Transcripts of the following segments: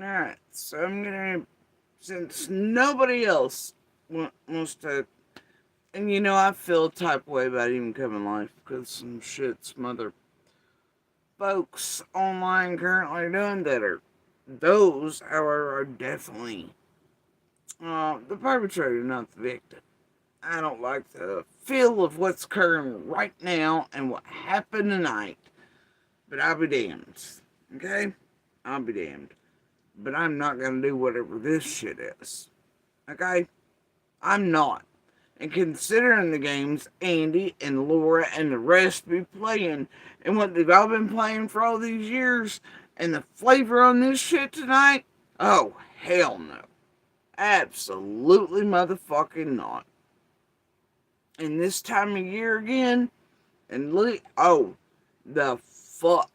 Alright, so I'm gonna, since nobody else wants to, and I feel type of way about even coming live because some shit some other folks online currently doing that are, those, however, are definitely the perpetrator, not the victim. I don't like the feel of what's occurring right now and what happened tonight, but I'll be damned. Okay? I'll be damned. But I'm not gonna do whatever this shit is. Okay? I'm not. And considering the games Andy and Laura and the rest be playing, and what they've all been playing for all these years, and the flavor on this shit tonight, oh, hell no. Absolutely motherfucking not. And this time of year again, and look, oh, the fuck.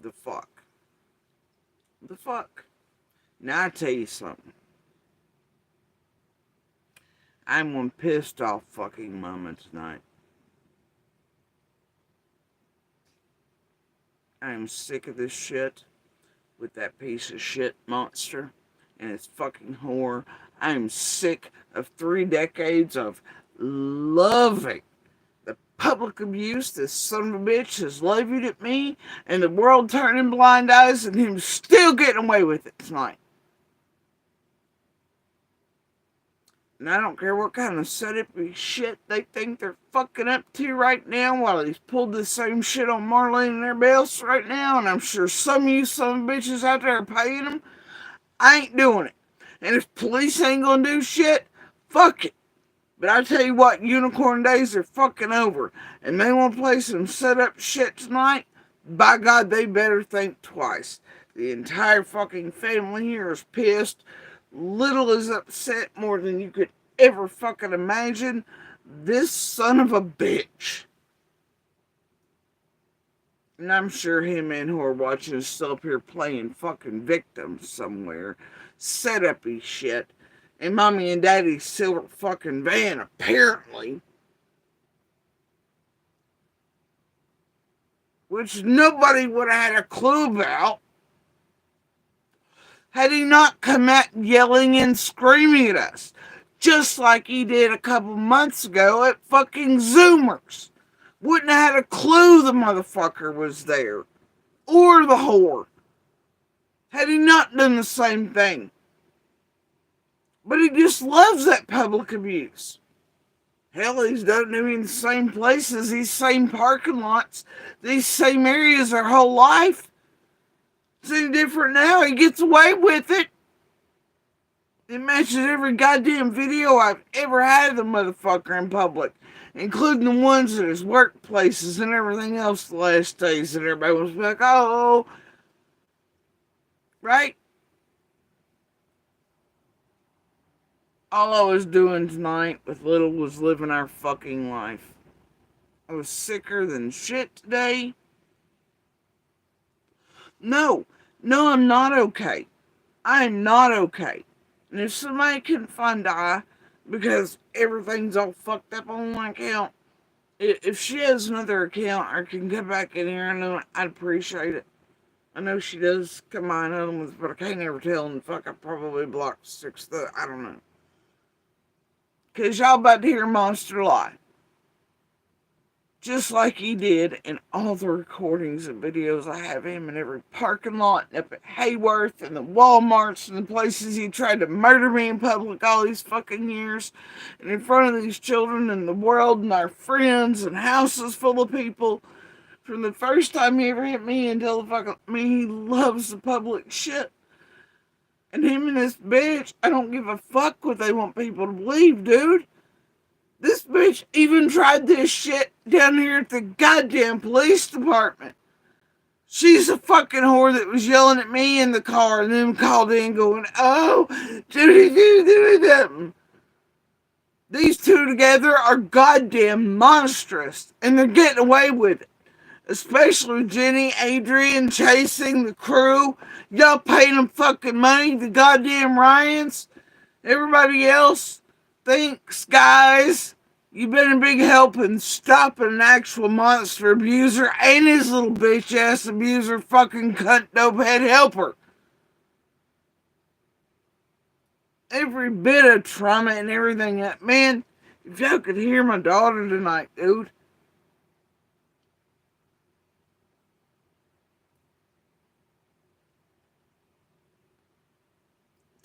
The fuck. The fuck. Now I tell you something. I'm one pissed off fucking moment tonight. I am sick of this shit with that piece of shit monster and its fucking whore. I am sick of 3 decades of loving the public abuse this son of a bitch has levied at me, and the world turning blind eyes and him still getting away with it tonight. And I don't care what kind of setup shit they think they're fucking up to right now while he's pulled the same shit on Marlene and everybody else right now, and I'm sure some of you son of bitches out there are paying them. I ain't doing it. And if police ain't gonna do shit, fuck it. But I tell you what, unicorn days are fucking over. And they want to play some setup shit tonight, by God, they better think twice. The entire fucking family here is pissed. Little is upset more than you could ever fucking imagine. This son of a bitch. And I'm sure him and who are watching us still up here playing fucking victims somewhere. Set up his shit. And mommy and daddy's silver fucking van, apparently. Which nobody would have had a clue about had he not come out yelling and screaming at us, just like he did a couple months ago at fucking Zoomers. Wouldn't have had a clue the motherfucker was there, or the whore, had he not done the same thing. But he just loves that public abuse. Hell, he's done it in the same places, these same parking lots, these same areas their whole life. It's any different now. He gets away with it. It matches every goddamn video I've ever had of the motherfucker in public, including the ones at his workplaces and everything else the last days that everybody was like, oh, right? All I was doing tonight with Little was living our fucking life. I was sicker than shit today. No, I'm not okay. I am not okay. And if somebody can find I, because everything's all fucked up on my account, if she has another account or can come back in here, I know I'd appreciate it. I know she does come on other ones, but I can't ever tell, and fuck, I probably blocked 6 I don't know. Because y'all about to hear Monster lie. Just like he did in all the recordings and videos I have him in every parking lot and up at Hayworth and the Walmarts and the places he tried to murder me in public all these fucking years, and in front of these children and the world and our friends and houses full of people. From the first time he ever hit me until the fucking, he loves the public shit. And him and this bitch, I don't give a fuck what they want people to believe, dude. This bitch even tried this shit down here at the goddamn police department. She's a fucking whore that was yelling at me in the car and then called in going, oh, do. These two together are goddamn monstrous, and they're getting away with it. Especially Jenny, Adrian, chasing the crew. Y'all paying them fucking money, the goddamn Ryans. Everybody else. Thanks, guys. You've been a big help in stopping an actual monster abuser and his little bitch ass abuser fucking cunt dope head helper. every bit of trauma and everything. That man, if y'all could hear my daughter tonight, dude.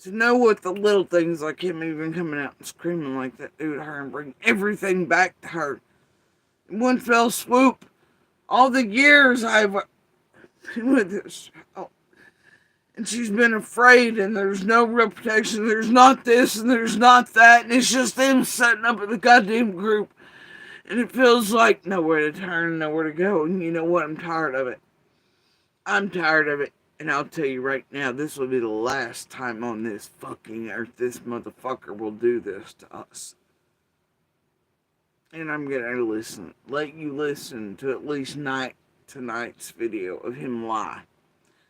To know what the little things like him even coming out and screaming like that dude, her, and bring everything back to her in one fell swoop. All the years I've been with this child, and she's been afraid, and there's no real protection. There's not this, and there's not that, and it's just them setting up in the goddamn group, and it feels like nowhere to turn, nowhere to go. And you know what? I'm tired of it. I'm tired of it. And I'll tell you right now, this will be the last time on this fucking earth this motherfucker will do this to us. And I'm gonna let you listen to at least tonight's video of him lie.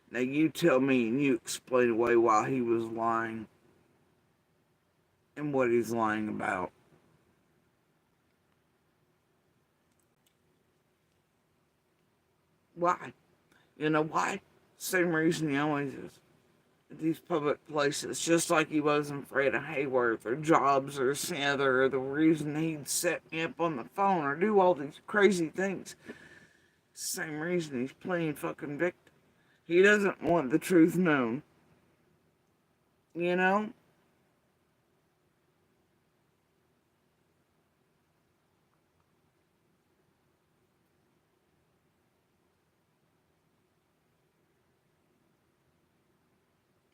Now you tell me and you explain away why he was lying and what he's lying about. Why? You know why? Same reason he always is. At these public places, just like he wasn't afraid of Hayworth or Jobs or Sandler, or the reason he'd set me up on the phone or do all these crazy things. Same reason he's playing fucking victim. He doesn't want the truth known. You know?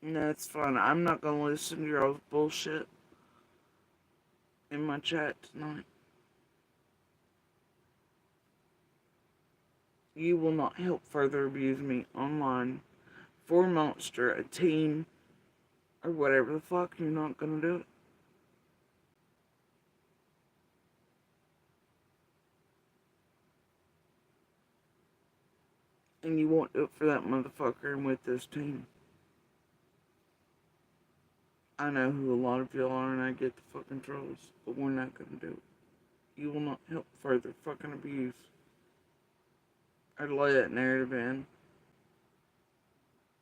And that's fine. I'm not gonna listen to your bullshit in my chat tonight. You will not help further abuse me online for Monster, a team, or whatever the fuck. You're not gonna do it. And you won't do it for that motherfucker and with this team. I know who a lot of y'all are, and I get the fucking trolls, but we're not gonna do it. You will not help further fucking abuse or lay that narrative in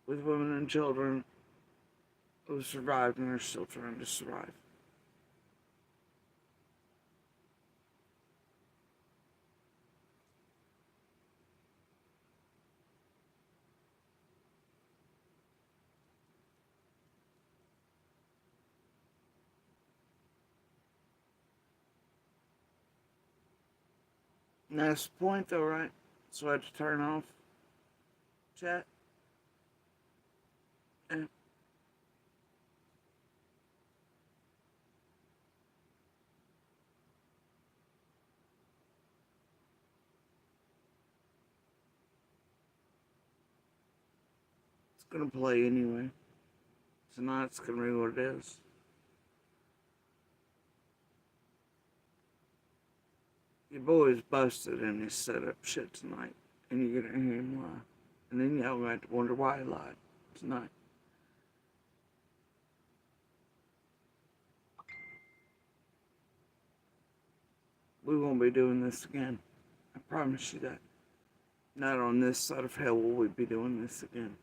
with women and children who survived and are still trying to survive. And that's the point, though, right? So I had to turn off chat. And it's gonna play anyway. Tonight's gonna be what it is. Your boy's busted and he set up shit tonight, and you're gonna hear him lie. And then y'all going to wonder why he lied tonight. We won't be doing this again. I promise you that. Not on this side of hell will we be doing this again.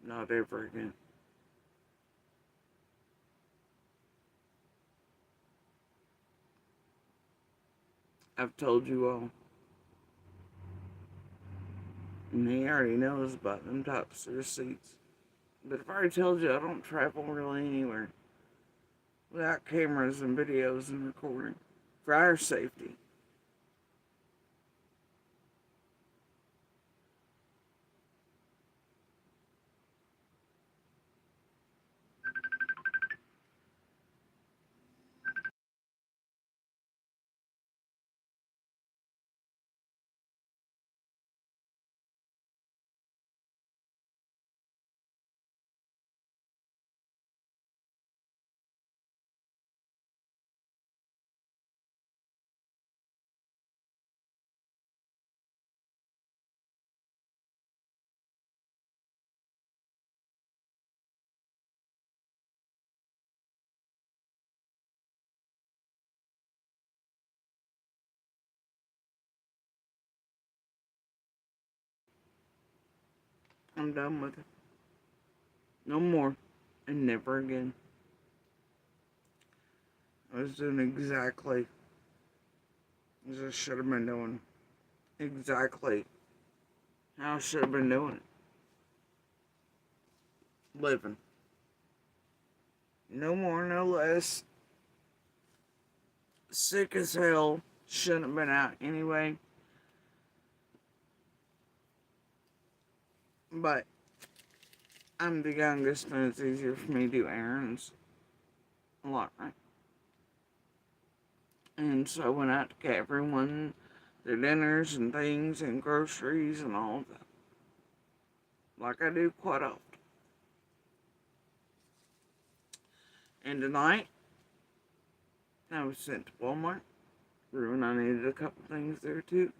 Not ever again. I've told you all. And he already knows about them types of receipts. But if I already told you, I don't travel really anywhere without cameras and videos and recording for our safety. I'm done with it. No more. And never again. I was doing exactly as I should have been doing. Exactly how I should have been doing it. Living. No more, no less. Sick as hell. Shouldn't have been out anyway. But I'm the youngest and it's easier for me to do errands. A lot, right? And so I went out to get everyone their dinners and things and groceries and all that. Like I do quite often. And tonight, I was sent to Walmart. And I needed a couple things there too.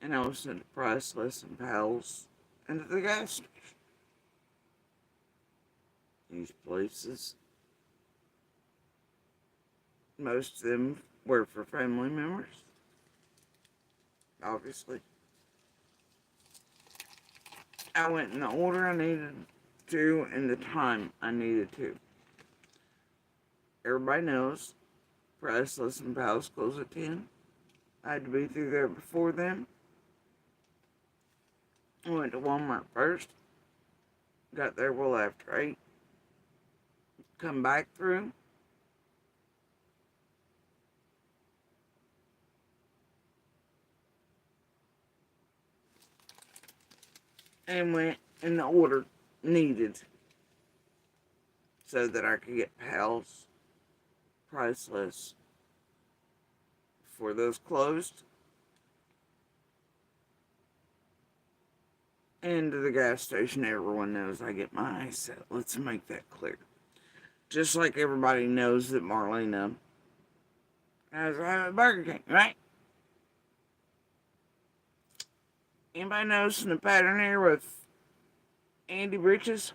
And I was sent to Priceless and Pals and to the gas station. These places, most of them were for family members. Obviously. I went in the order I needed to and the time I needed to. Everybody knows Priceless and Pals close at 10. I had to be through there before then. I went to Walmart first. Got there well after 8. Come back through. And went in the order needed. So that I could get Pals, Priceless, before those closed. And to the gas station, everyone knows I get my eyes set. Let's make that clear. Just like everybody knows that Marlena has a Burger King, right? Anybody noticing the pattern here with Andy Bridges?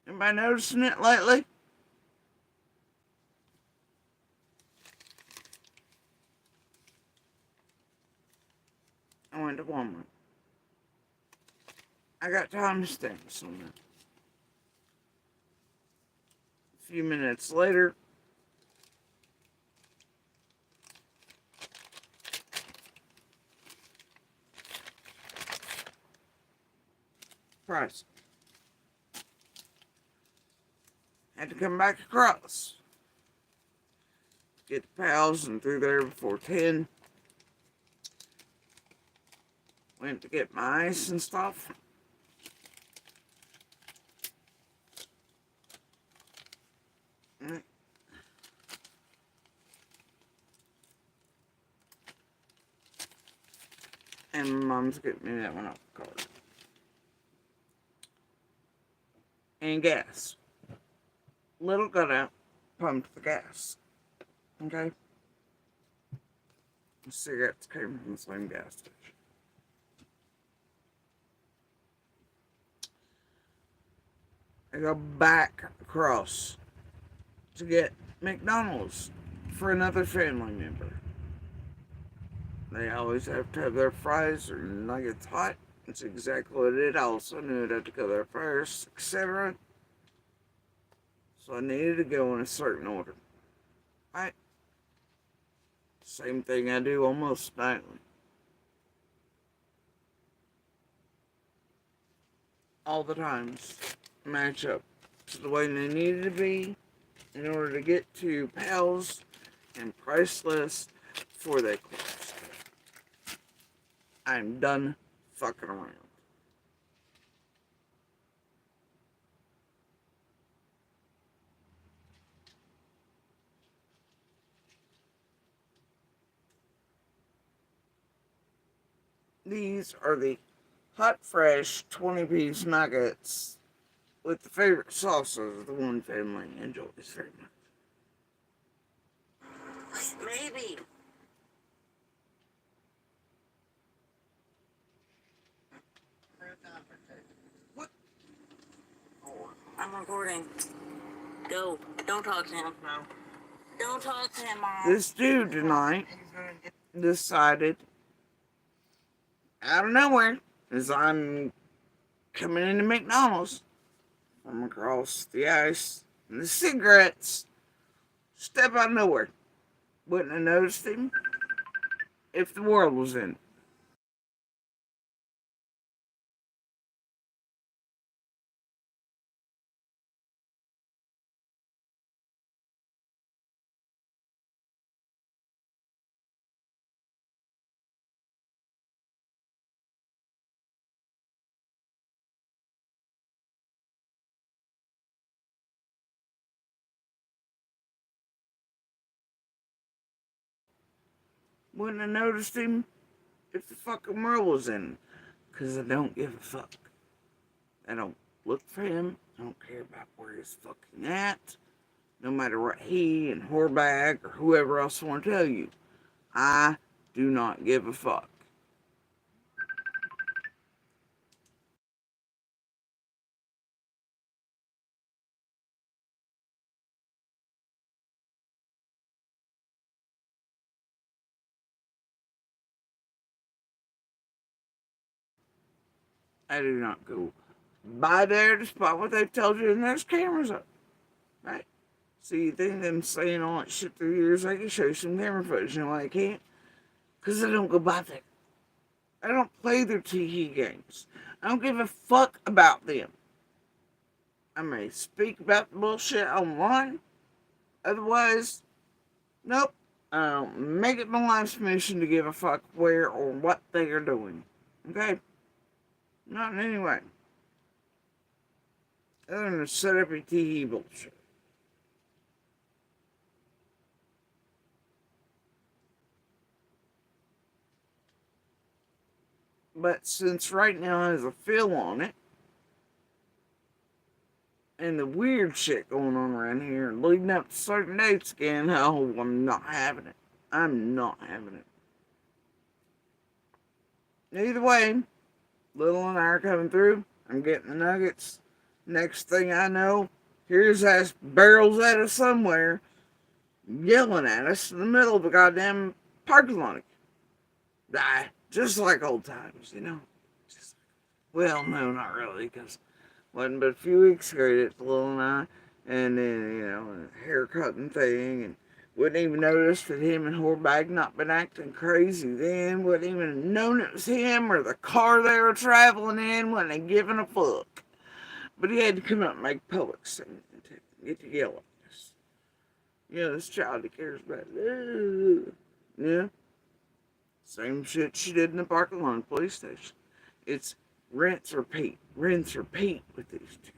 Anybody noticing it lately? I went to Walmart. I got timestamps on that. A few minutes later, price. Had to come back across. Get the Pals and through there before 10. Went to get my ice and stuff. And Mom's getting me that one off the card. And gas. Little got out, pumped the gas. Okay? The cigarettes came from the same gas station. I go back across to get McDonald's for another family member. They always have to have their fries or nuggets hot. That's exactly what I did. I also knew I'd have to go there first, etc. So I needed to go in a certain order. Right? Same thing I do almost nightly. All the times match up to the way they needed to be in order to get to Pals and Priceless before they close. I'm done fucking around. These are the hot, fresh 20-piece nuggets with the favorite sauces the one family enjoys very much. Maybe. What? I'm recording. Go. Don't talk to him. No. Don't talk to him, Mom. This dude tonight decided, out of nowhere, as I'm coming into McDonald's from across the ice and the cigarettes. Step out of nowhere. Wouldn't have noticed him if the world was in. Wouldn't have noticed him if the fucking world was in. Because I don't give a fuck. I don't look for him. I don't care about where he's fucking at. No matter what he and Horbag or whoever else want to tell you. I do not give a fuck. I do not go by there to spot what they've told you and there's cameras up. Right? So you think them saying all that shit through years, I can show you some camera footage. You know why I can't? Because I don't go by there. I don't play their TV games. I don't give a fuck about them. I may speak about the bullshit online. Otherwise, nope. I don't make it my life's mission to give a fuck where or what they are doing. Okay? Not in any way. Other than to set up your TV bullshit. But since right now has a feel on it, and the weird shit going on around here, leading up to certain dates again, oh, I'm not having it. I'm not having it. Either way, Little and I are coming through. I'm getting the nuggets. Next thing I know, here's ass barrels at us somewhere, yelling at us in the middle of a goddamn parking lot. Just like old times, you know. Just, well, no, not really, because wasn't but a few weeks ago that Lil and I, and then, you know, a haircutting thing, and wouldn't even notice that him and Horbag not been acting crazy then, wouldn't even known it was him or the car they were traveling in, wasn't even giving a fuck. But he had to come up and make public statement and get to yell at us. You know, this child he cares about. Yeah. Same shit she did in the parking lot of the police station. It's rinse, repeat with these two.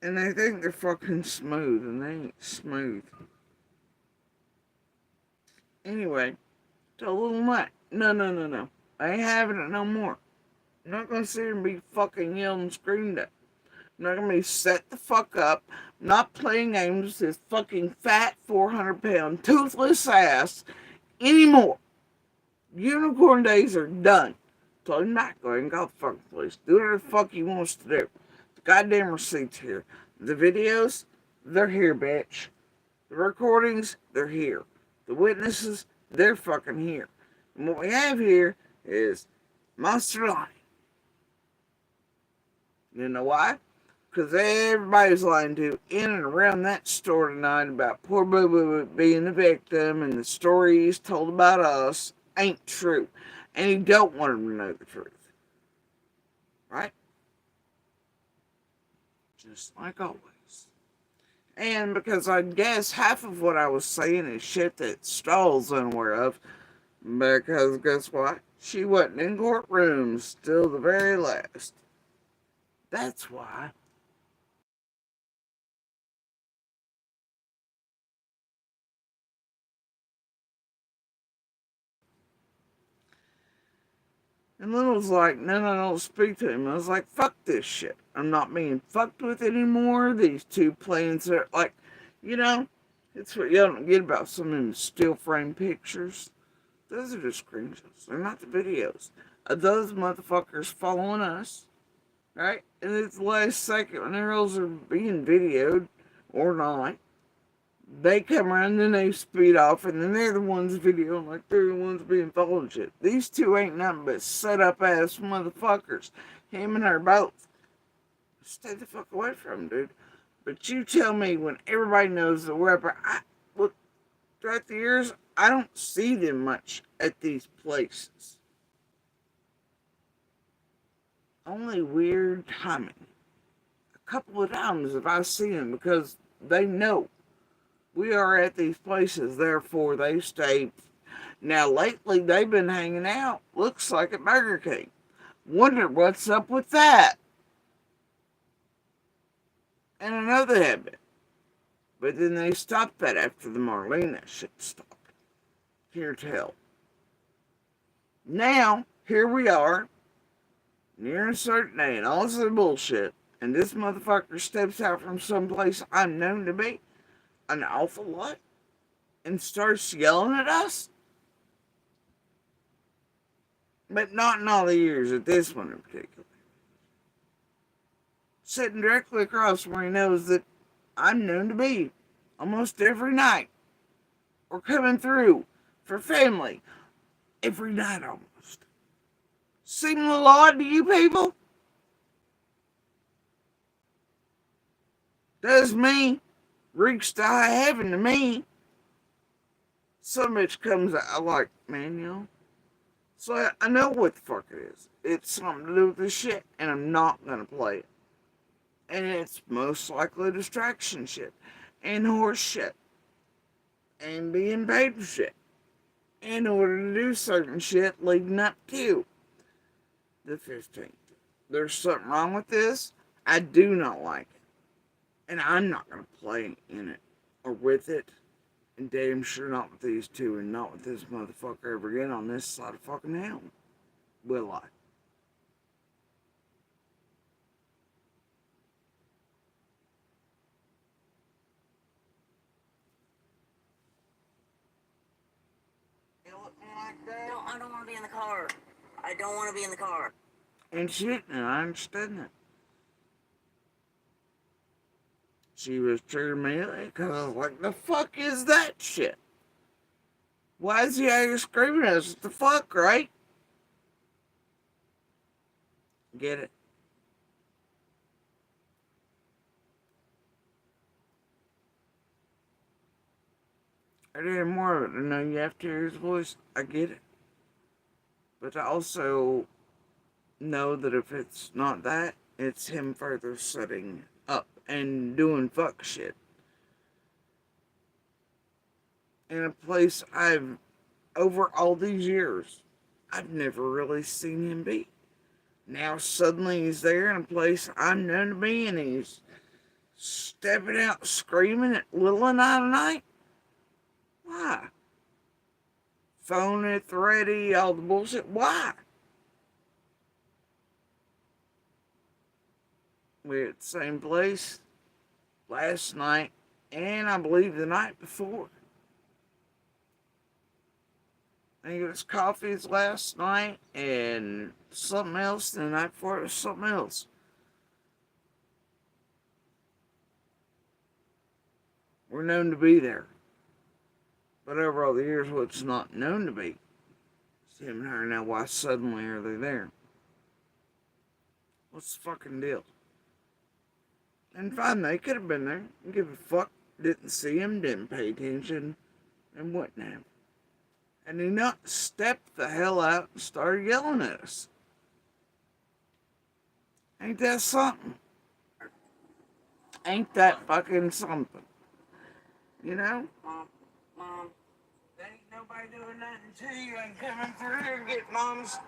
And they think they're fucking smooth, and they ain't smooth. Anyway, tell Little Matt, no. I ain't having it no more. I'm not gonna sit here and be fucking yelled and screamed at. I'm not gonna be set the fuck up. I'm not playing games with this fucking fat 400-pound toothless ass anymore. Unicorn days are done. So I'm not going to call the fucking police. Do whatever the fuck he wants to do. The goddamn receipts here. The videos, they're here, bitch. The recordings, they're here. The witnesses, they're fucking here. And what we have here is Monster lying. You know why? Because everybody's lying to in and around that store tonight about poor Boo Boo being the victim, and the story he's told about us ain't true. And he don't want him to know the truth. Right? Just like always. And because I guess half of what I was saying is shit that Stahl's unaware of. Because guess what? She wasn't in courtrooms till the very last. That's why. And Little's like, no, don't speak to him. I was like, fuck this shit. I'm not being fucked with anymore. These two planes are like, you know, it's what you don't get about some of them still frame pictures. Those are just screenshots. They're not the videos of those motherfuckers following us, right? And it's the last second when the girls are being videoed or not. They come around, then they speed off, and then they're the ones videoing like they're the ones being followed and shit. These two ain't nothing but set up ass motherfuckers. Him and her both. Stay the fuck away from him, dude. But you tell me when everybody knows the rapper, look, throughout the years, I don't see them much at these places. Only weird timing. A couple of times have I seen them because they know we are at these places, therefore they stay. Now lately they've been hanging out, looks like at Burger King. Wonder what's up with that. And I know they have been. But then they stopped that after the Marlena shit stopped. Here to hell. Now, here we are, near a certain day, and all this other bullshit, and this motherfucker steps out from someplace I'm known to be an awful lot and starts yelling at us. But not in all the years, at this one in particular. Sitting directly across where he knows that I'm known to be almost every night, or coming through for family every night almost. Seem a little odd to you people? Does me. Reeks to high heaven to me. Some bitch comes out like, man, you know. So I know what the fuck it is. It's something to do with this shit, and I'm not gonna play it. And it's most likely distraction shit, and horse shit, and being paid for shit, in order to do certain shit leading up to the 15th. There's something wrong with this. I do not like it. And I'm not gonna play in it, or with it. And damn sure not with these two, and not with this motherfucker ever again on this side of fucking hell. Will I? You look me like that? No, I don't want to be in the car. I don't want to be in the car. And shit, and I understand that. She was treating me because I was like, the fuck is that shit? Why is he out here screaming at us? What the fuck, right? Get it? I did more of it. I know you have to hear his voice. I get it. But I also know that if it's not that, it's him further setting up and doing fuck shit. In a place over all these years, I've never really seen him be. Now suddenly he's there in a place I'm known to be, and he's stepping out screaming at little and out of night. Why? Phony, thready, all the bullshit. Why? We're at the same place last night, and I believe the night before. I think it was coffees last night and something else, and the night before it was something else. We're known to be there. But over all the years, what's not known to be, it's him and her. Now, why suddenly are they there? What's the fucking deal? And fine, they could have been there. Didn't give a fuck. Didn't see him, didn't pay attention, and whatnot. And he not stepped the hell out and started yelling at us. Ain't that something? Ain't that fucking something? You know? Mom. There ain't nobody doing nothing to you and coming through here and get mom's.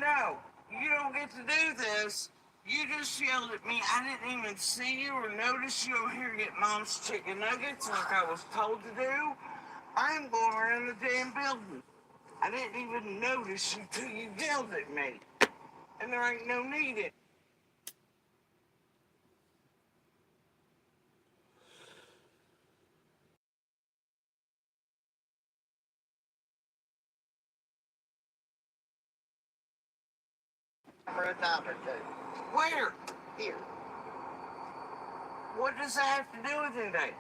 No. You don't get to do this. You just yelled at me. I didn't even see you or notice you over here get mom's chicken nuggets like I was told to do. I'm going around the damn building. I didn't even notice you till you yelled at me. And there ain't no need it. For a time or two. Where? Here. What does that have to do with anything?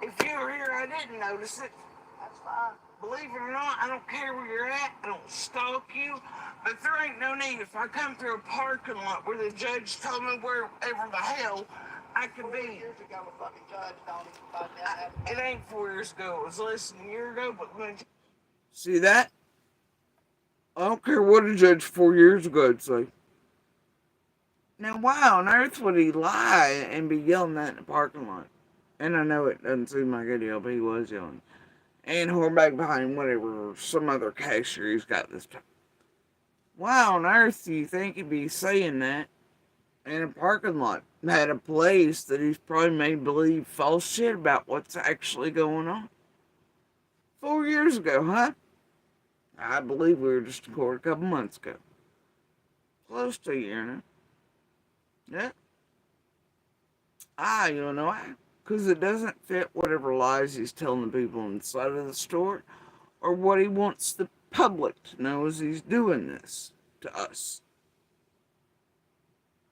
If you were here, I didn't notice it. That's fine. Believe it or not, I don't care where you're at. I don't stalk you. But there ain't no need. If I come through a parking lot where the judge told me wherever the hell I could be. 4 years ago, a fucking judge told me about that. It ain't 4 years ago. It was less than a year ago. But see that? I don't care what a judge 4 years ago would say. Now, why on earth would he lie and be yelling that in the parking lot? And I know it doesn't seem like it, but he was yelling. And whore back behind whatever, some other cashier he's got this time. Why on earth do you think he'd be saying that in a parking lot at a place that he's probably made believe false shit about what's actually going on? 4 years ago, huh? I believe we were just in court a couple months ago. Close to a year now. Yeah. You don't know why? Because it doesn't fit whatever lies he's telling the people inside of the store or what he wants the public to know as he's doing this to us.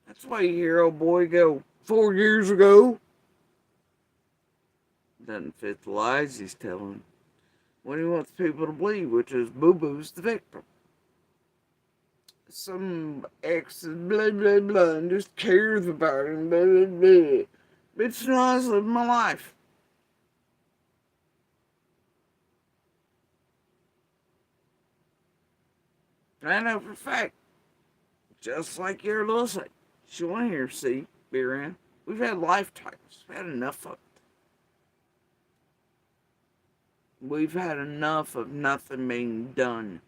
That's why you hear old boy go 4 years ago. Doesn't fit the lies he's telling. What he wants people to believe, which is Boo Boo's the victim. Some ex is blah blah blah and just cares about him, blah blah blah. Bitch, no, I was living my life. I know for a fact, just like your little say, she want to hear see, be around. We've had lifetimes. We've had enough of it. We've had enough of nothing being done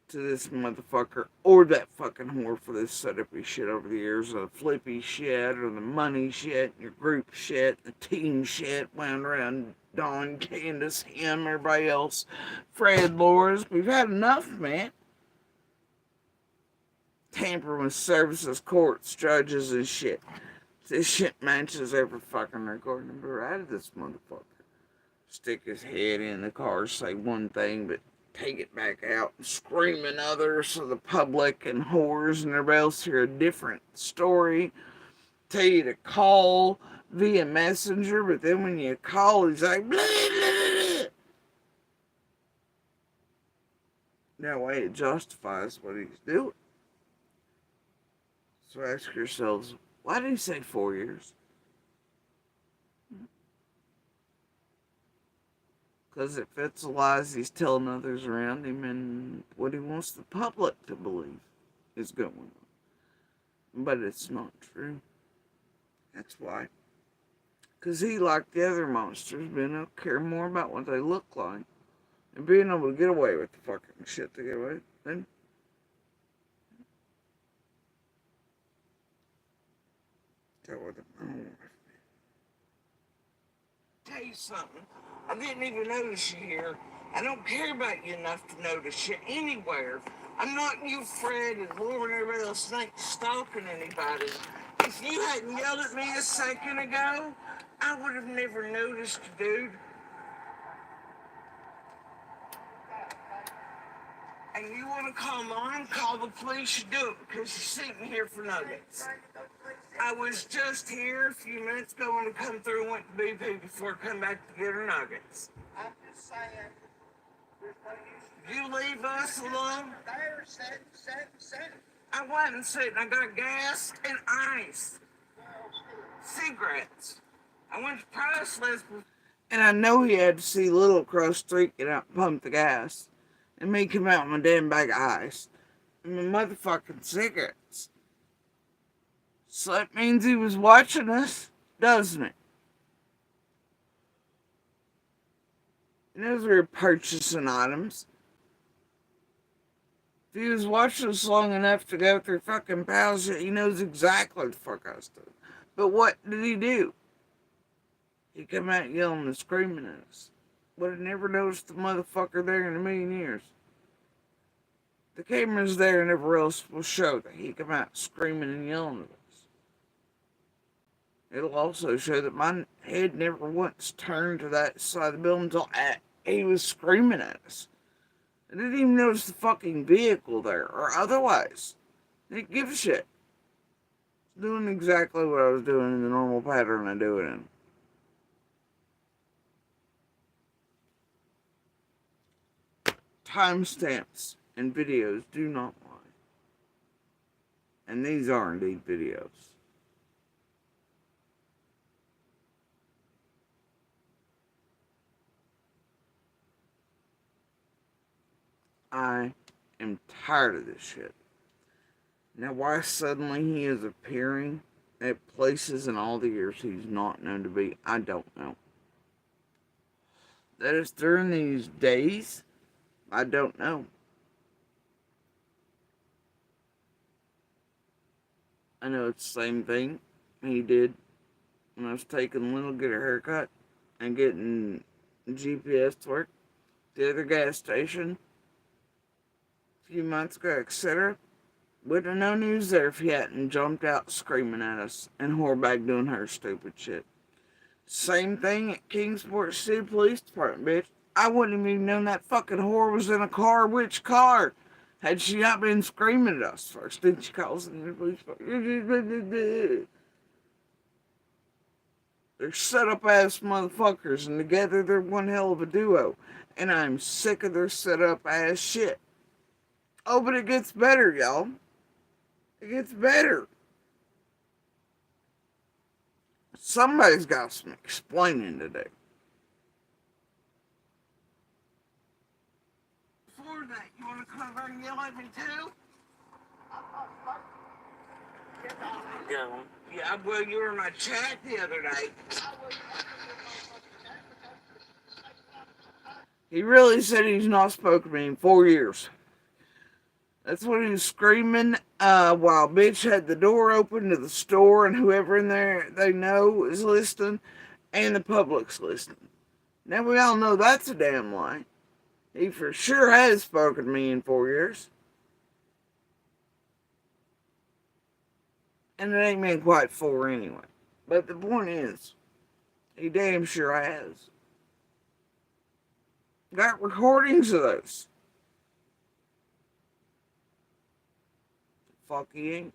to this motherfucker or that fucking whore for this setup-y shit over the years, or the flippy shit, or the money shit, your group shit, the team shit, wound around Dawn, Candace, him, everybody else, Fred, Laura's. We've had enough, man. Tampering with services, courts, judges, and shit. This shit matches every fucking recording number out of this motherfucker. Stick his head in the car, say one thing, but take it back out and scream another so the public and whores and everybody else hear a different story. Tell you to call via messenger, but then when you call, he's like, blah, blah, blah. That way it justifies what he's doing. So ask yourselves, why did he say 4 years? Because it fits the lies he's telling others around him and what he wants the public to believe is going on. But it's not true. That's why. Because he, like the other monsters, being able to care more about what they look like and being able to get away with the fucking shit they get away with. Then tell you something. I didn't even notice you here. I don't care about you enough to notice you anywhere. I'm not you, Fred, and Laura, and everybody else ain't stalking anybody. If you hadn't yelled at me a second ago, I would have never noticed you, dude. And you want to call mine, call the police, you do it because you're sitting here for nuggets. I was just here a few minutes ago when I come through and went to BP before I come back to get her nuggets. I'm just saying, there's no use. You leave us alone? There, sit. I wasn't sitting. I got gas and ice. Cigarettes. I went to Priceless. And I know he had to see Little across the street get out and pump the gas. And me come out with my damn bag of ice. And my motherfucking cigarettes. So that means he was watching us, doesn't it? He knows we were purchasing items. If he was watching us long enough to go through fucking pal shit, he knows exactly what the fuck I was doing. But what did he do? He come out yelling and screaming at us. Would have never noticed the motherfucker there in a million years. The camera's there and everywhere else will show that he come out screaming and yelling at us. It'll also show that my head never once turned to that side of the building until he was screaming at us. I didn't even notice the fucking vehicle there, or otherwise. I didn't give a shit. Doing exactly what I was doing in the normal pattern I do it in. Timestamps and videos do not lie. And these are indeed videos. I am tired of this shit. Now, why suddenly he is appearing at places in all the years he's not known to be, I don't know. That is during these days, I don't know. I know it's the same thing he did when I was taking Lil to get a haircut and getting GPS to work, the other gas station, a few months ago, etc. Wouldn't have no news there if he hadn't jumped out screaming at us and whoreback doing her stupid shit. Same thing at Kingsport City Police Department, bitch. I wouldn't have even known that fucking whore was in a car. Which car? Had she not been screaming at us first. Then she calls in the police department. They're set up ass motherfuckers, and together they're one hell of a duo. And I'm sick of their set up ass shit. Oh, but it gets better, y'all. It gets better. Somebody's got some explaining to do. Before that, you want to come over and yell at me too? Go. Yeah, well, you were in my chat the other day. He really said he's not spoken to me in 4 years. That's what he was screaming while bitch had the door open to the store and whoever in there they know is listening and the public's listening. Now we all know that's a damn lie. He for sure has spoken to me in 4 years. And it ain't been quite 4 anyway. But the point is, he damn sure has. Got recordings of those. Fuck he ain't.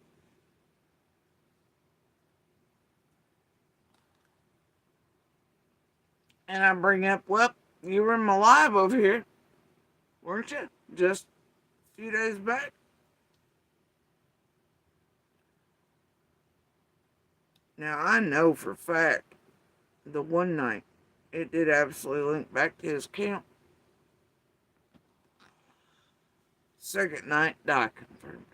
And I bring up, well, you were in my live over here, weren't you? Just a few days back. Now I know for a fact the one night it did absolutely link back to his account. Second night, I confirmed.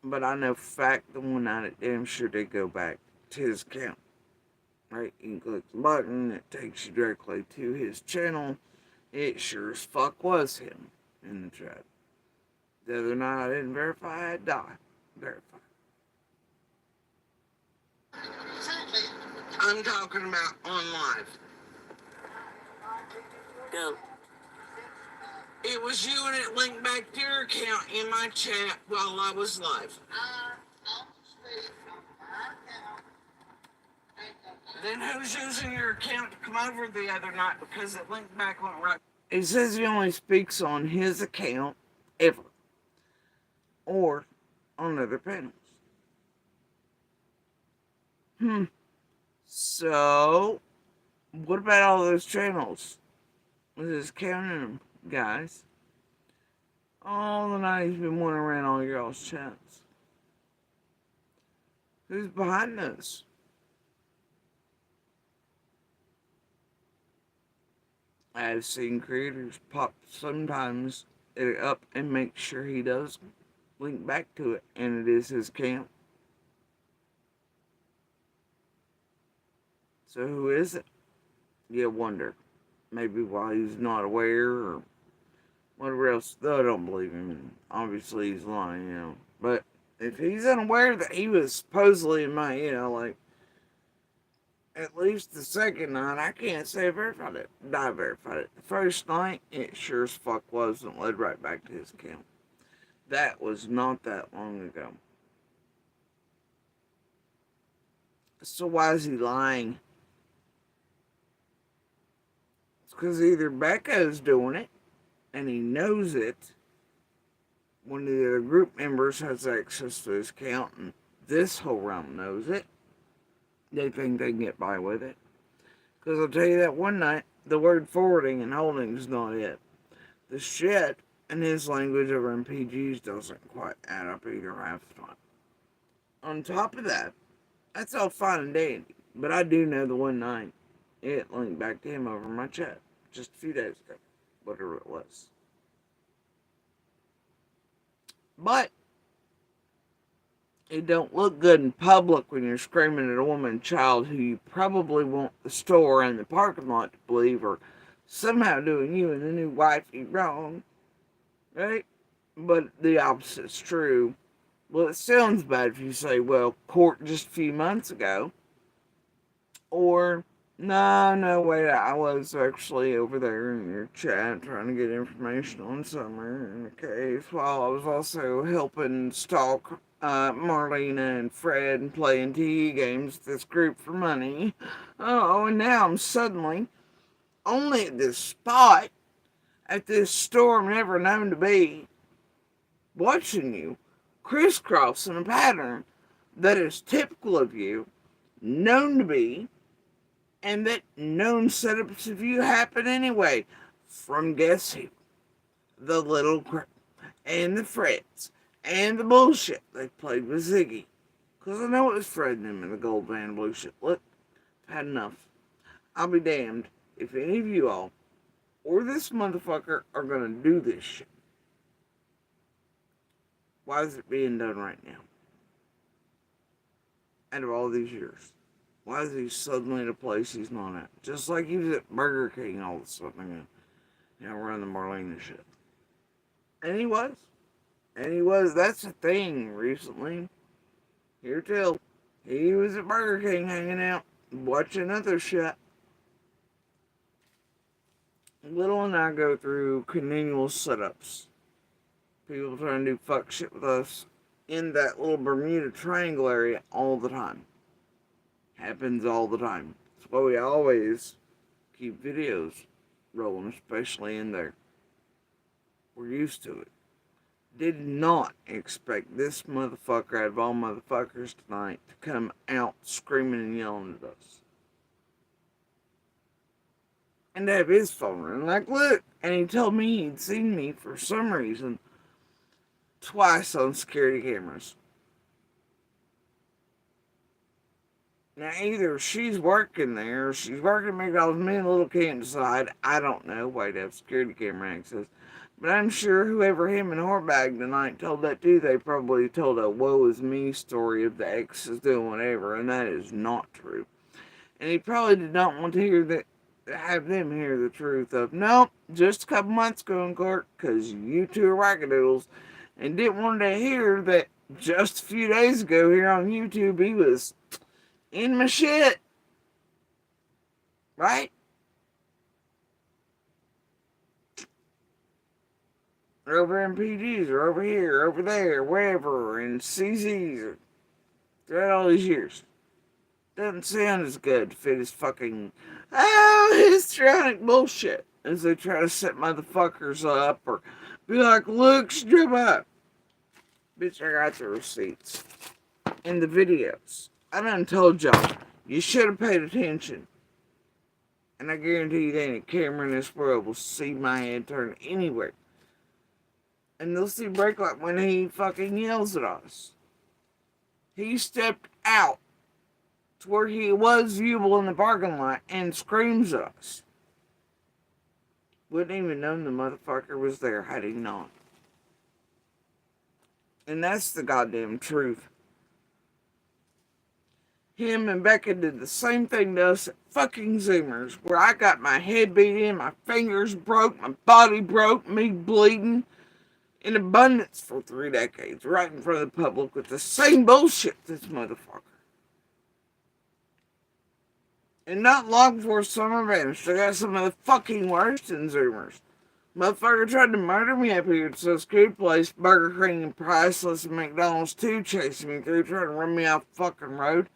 But I know for fact the one night it damn sure did go back to his account. Right? You can click the button, it takes you directly to his channel. It sure as fuck was him in the chat. The other night I didn't verify, I had died. Verify. I'm talking about on live. Go. It was you and it linked back to your account in my chat while I was live. Then who's using your account to come over the other night because it linked back on right? He says he only speaks on his account ever. Or on other panels. So, what about all those channels? Let's just counting them, guys. All the night he's been wandering around all y'all's chats. Who's behind this? I've seen creators pop sometimes it up and make sure he does link back to it, and it is his account. So who is it? You wonder. Maybe while he's not aware or whatever else. Though I don't believe him, and obviously he's lying, you know. But if he's unaware that he was supposedly in my, you know, like, at least the second night, I can't say I verified it. I verified it. The first night, it sure as fuck wasn't led right back to his account. That was not that long ago. So why is he lying? It's because either Becca's doing it, and he knows it, one of the other group members has access to his account, and this whole realm knows it. They think they can get by with it. Because I'll tell you that one night, the word forwarding and holding is not it. The shit in his language over in PGs doesn't quite add up either half the time. On top of that, that's all fine and dandy. But I do know the one night it linked back to him over my chat just a few days ago. Whatever it was. But it don't look good in public when you're screaming at a woman and child who you probably want the store and the parking lot to believe are somehow doing you and the new wifey wrong. Right? But the opposite's true. Well, it sounds bad if you say, well, court just a few months ago. Or, no, wait, I was actually over there in your chat trying to get information on Summer in the case while I was also helping stalk Marlena and Fred and playing TE games with this group for money. Oh, and now I'm suddenly only at this spot at this store I'm never known to be, watching you crisscrossing a pattern that is typical of you, known to be, and that known setups of you happen anyway. From guess who? The little crap, and the Freds, and the bullshit they played with Ziggy. Because I know it was Fred and him in the gold van blue shit. Look, I've had enough. I'll be damned if any of you all or this motherfucker are gonna do this shit. Why is it being done right now? Out of all these years. Why is he suddenly at a place he's not at? Just like he was at Burger King all of a sudden. Around the Marlena shit. And he was. That's the thing recently. Here till. He was at Burger King hanging out, watching other shit. Little and I go through continual setups. People trying to do fuck shit with us in that little Bermuda Triangle area all the time. Happens all the time. That's why we always keep videos rolling, especially in there. We're used to it. Did not expect this motherfucker out of all motherfuckers tonight to come out screaming and yelling at us. And to have his phone ring, like, look, and he told me he'd seen me for some reason twice on security cameras. Now, either she's working there, or she's working at McDonald's, me and Little can't decide. I don't know why to have security camera access. But I'm sure whoever him and Horbag tonight told that to, they probably told a woe is me story of the ex is doing whatever, and that is not true. And he probably did not want to hear that, have them hear the truth of, nope, just a couple months ago in court, because you two are wackadoodles, and didn't want to hear that just a few days ago here on YouTube he was in my shit. Right? Or over in PGs, or over here, or over there, wherever, in CZs, or throughout all these years. Doesn't sound as good to fit his fucking, histrionic bullshit as they try to set motherfuckers up, or be like, look, strip up. Bitch, I got the receipts. And the videos. I done told y'all, you should have paid attention. And I guarantee you there ain't a camera in this world will see my head turn anywhere. And they'll see break like when he fucking yells at us. He stepped out to where he was viewable in the parking lot and screams at us. Wouldn't even known the motherfucker was there had he not. And that's the goddamn truth. Him and Becca did the same thing to us at fucking Zoomers, where I got my head beat in, my fingers broke, my body broke, me bleeding in abundance for 3 decades, right in front of the public with the same bullshit this motherfucker. And not long before summer vanished, I got some of the fucking worst in Zoomers. Motherfucker tried to murder me up here at this good place, Burger King and Priceless and McDonald's too, chasing me through, trying to run me off the fucking road.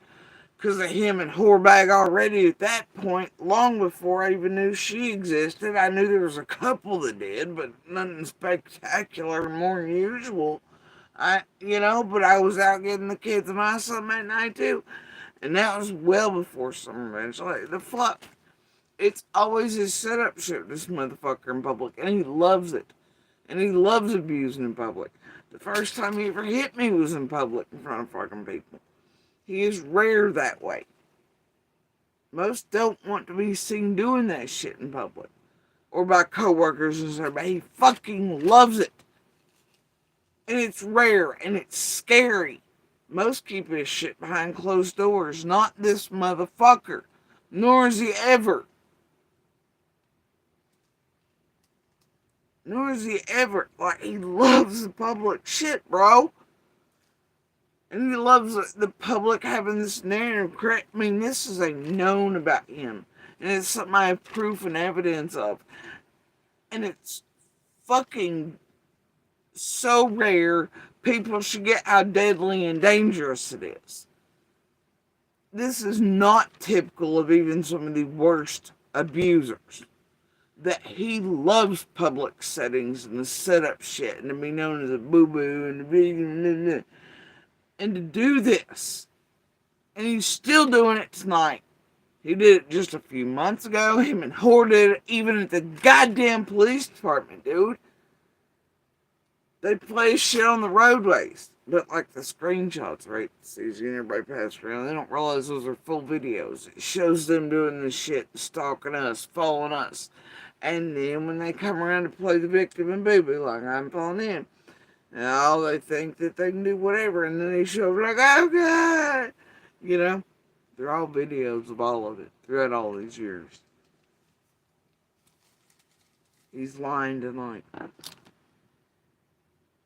because of him and whorebag already at that point, long before I even knew she existed. I knew there was a couple that did, but nothing spectacular, more than usual. But I was out getting the kids and my son at night too. And that was well before Summer Revenge. Like, the fuck? It's always his setup shit, this motherfucker in public. And he loves it. And he loves abusing in public. The first time he ever hit me was in public in front of fucking people. He is rare that way. Most don't want to be seen doing that shit in public. Or by coworkers and stuff, but he fucking loves it. And it's rare and it's scary. Most keep his shit behind closed doors. Not this motherfucker. Nor is he ever. Like, he loves the public shit, bro. And he loves the public having this narrative. I mean, this is a known about him. And it's something I have proof and evidence of. And it's fucking so rare. People should get how deadly and dangerous it is. This is not typical of even some of the worst abusers. That he loves public settings and the setup shit and to be known as a boo-boo and to do this. And he's still doing it tonight. He did it just a few months ago. Him and Whore did it even at the goddamn police department, dude. They play shit on the roadways. But like the screenshots, right? Sees everybody pass around. They don't realize those are full videos. It shows them doing this shit, stalking us, following us. And then when they come around to play the victim and boo-boo, like I'm falling in, now they think that they can do whatever, and then they show up like, oh God! They're all videos of all of it throughout all these years. He's lying tonight.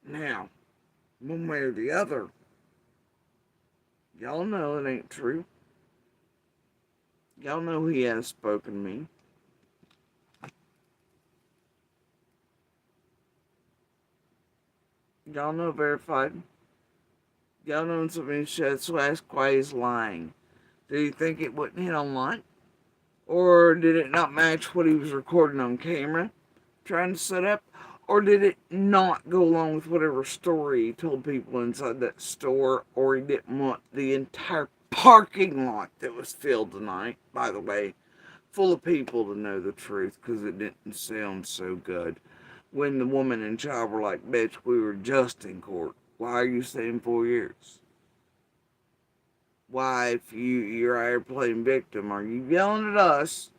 Now, one way or the other, y'all know it ain't true. Y'all know he has spoken to me. Y'all know verified. Y'all know when somebody said, so ask why he's lying. Did he think it wouldn't hit online? Or did it not match what he was recording on camera, trying to set up? Or did it not go along with whatever story he told people inside that store? Or he didn't want the entire parking lot that was filled tonight, by the way, full of people to know the truth because it didn't sound so good. When the woman and child were like, bitch, we were just in court. Why are you staying 4 years? Why, if you're out here playing victim, are you yelling at us?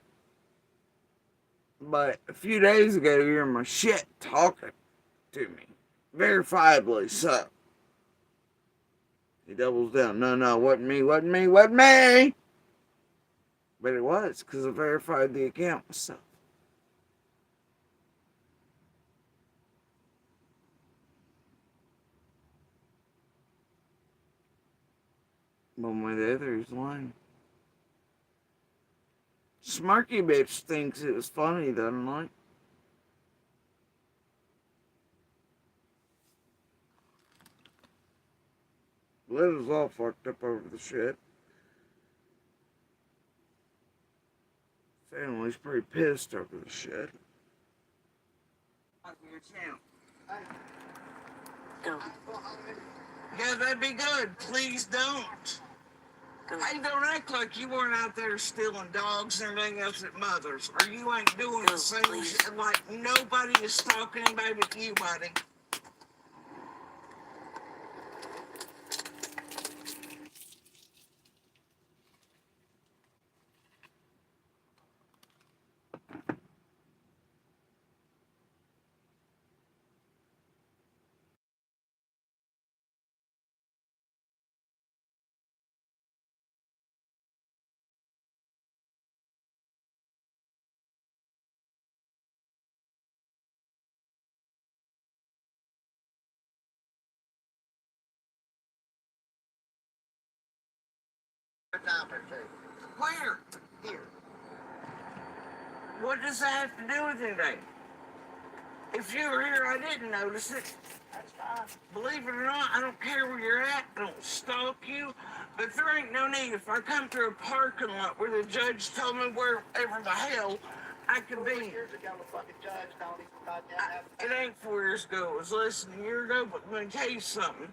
But a few days ago, you're in my shit talking to me. Verifiably so. He doubles down. No, wasn't me. But it was, because I verified the account myself. One way or the other, he's lying. Smirky bitch thinks it was funny, doesn't like. Liz all fucked up over the shit. Family's pretty pissed over the shit. Go. Yeah, that'd be good. Please don't. Go. Hey, don't act like you weren't out there stealing dogs and everything else at Mother's. Or you ain't doing the same shit. Like, nobody is stalking anybody but you, buddy. Where? Here. What does that have to do with anything? If you were here, I didn't notice it. That's fine. Believe it or not, I don't care where you're at. I don't stalk you. But there ain't no need. If I come through a parking lot where the judge told me wherever the hell I could be. It ain't 4 years ago. It was less than a year ago. But let me tell you something.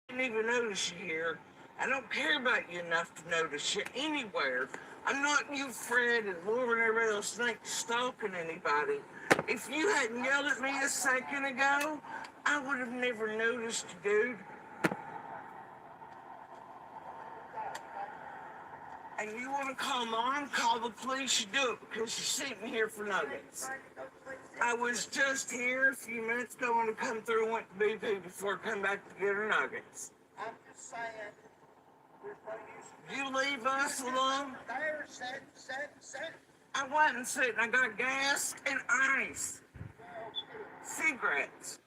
I didn't even notice you here. I don't care about you enough to notice you anywhere. I'm not you, Fred, and Laura and everybody else think stalking anybody. If you hadn't yelled at me a second ago, I would have never noticed you, dude. And you want to call mom, call the police, you do it because you're sitting here for nuggets. I was just here a few minutes ago when I come through and went to BP before I come back to get her nuggets. I'm just saying, you leave us alone? I wasn't sitting, I got gas and ice. Cigarettes.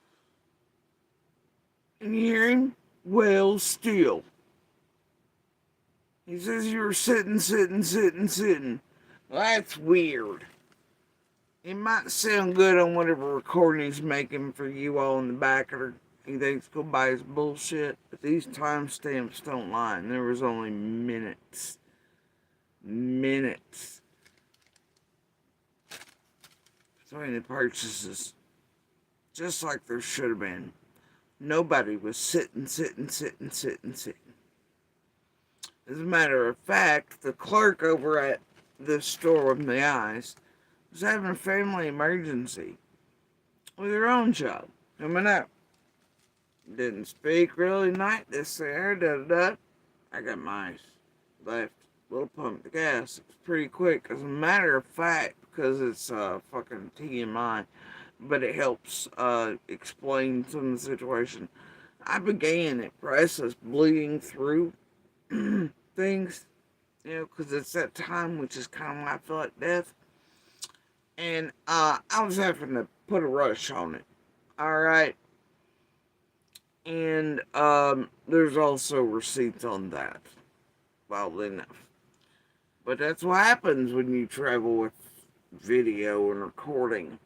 And you hear him? Well, still. He says you were sitting. Well, that's weird. It might sound good on whatever recording he's making for you all in the back, or he thinks go buy his bullshit. But these timestamps don't lie, and there was only minutes. Between the purchases. Just like there should have been. Nobody was sitting. As a matter of fact, the clerk over at the store with the eyes was having a family emergency with her own child coming out. Didn't speak really nice, this there, da. I got my eyes left. Little pump the gas. It was pretty quick. As a matter of fact, because it's fucking TMI, but it helps explain some of the situation. I began at process bleeding through things, because it's that time, which is kind of when I feel like death. And I was having to put a rush on it. Alright. And there's also receipts on that. Well enough. But that's what happens when you travel with video and recording.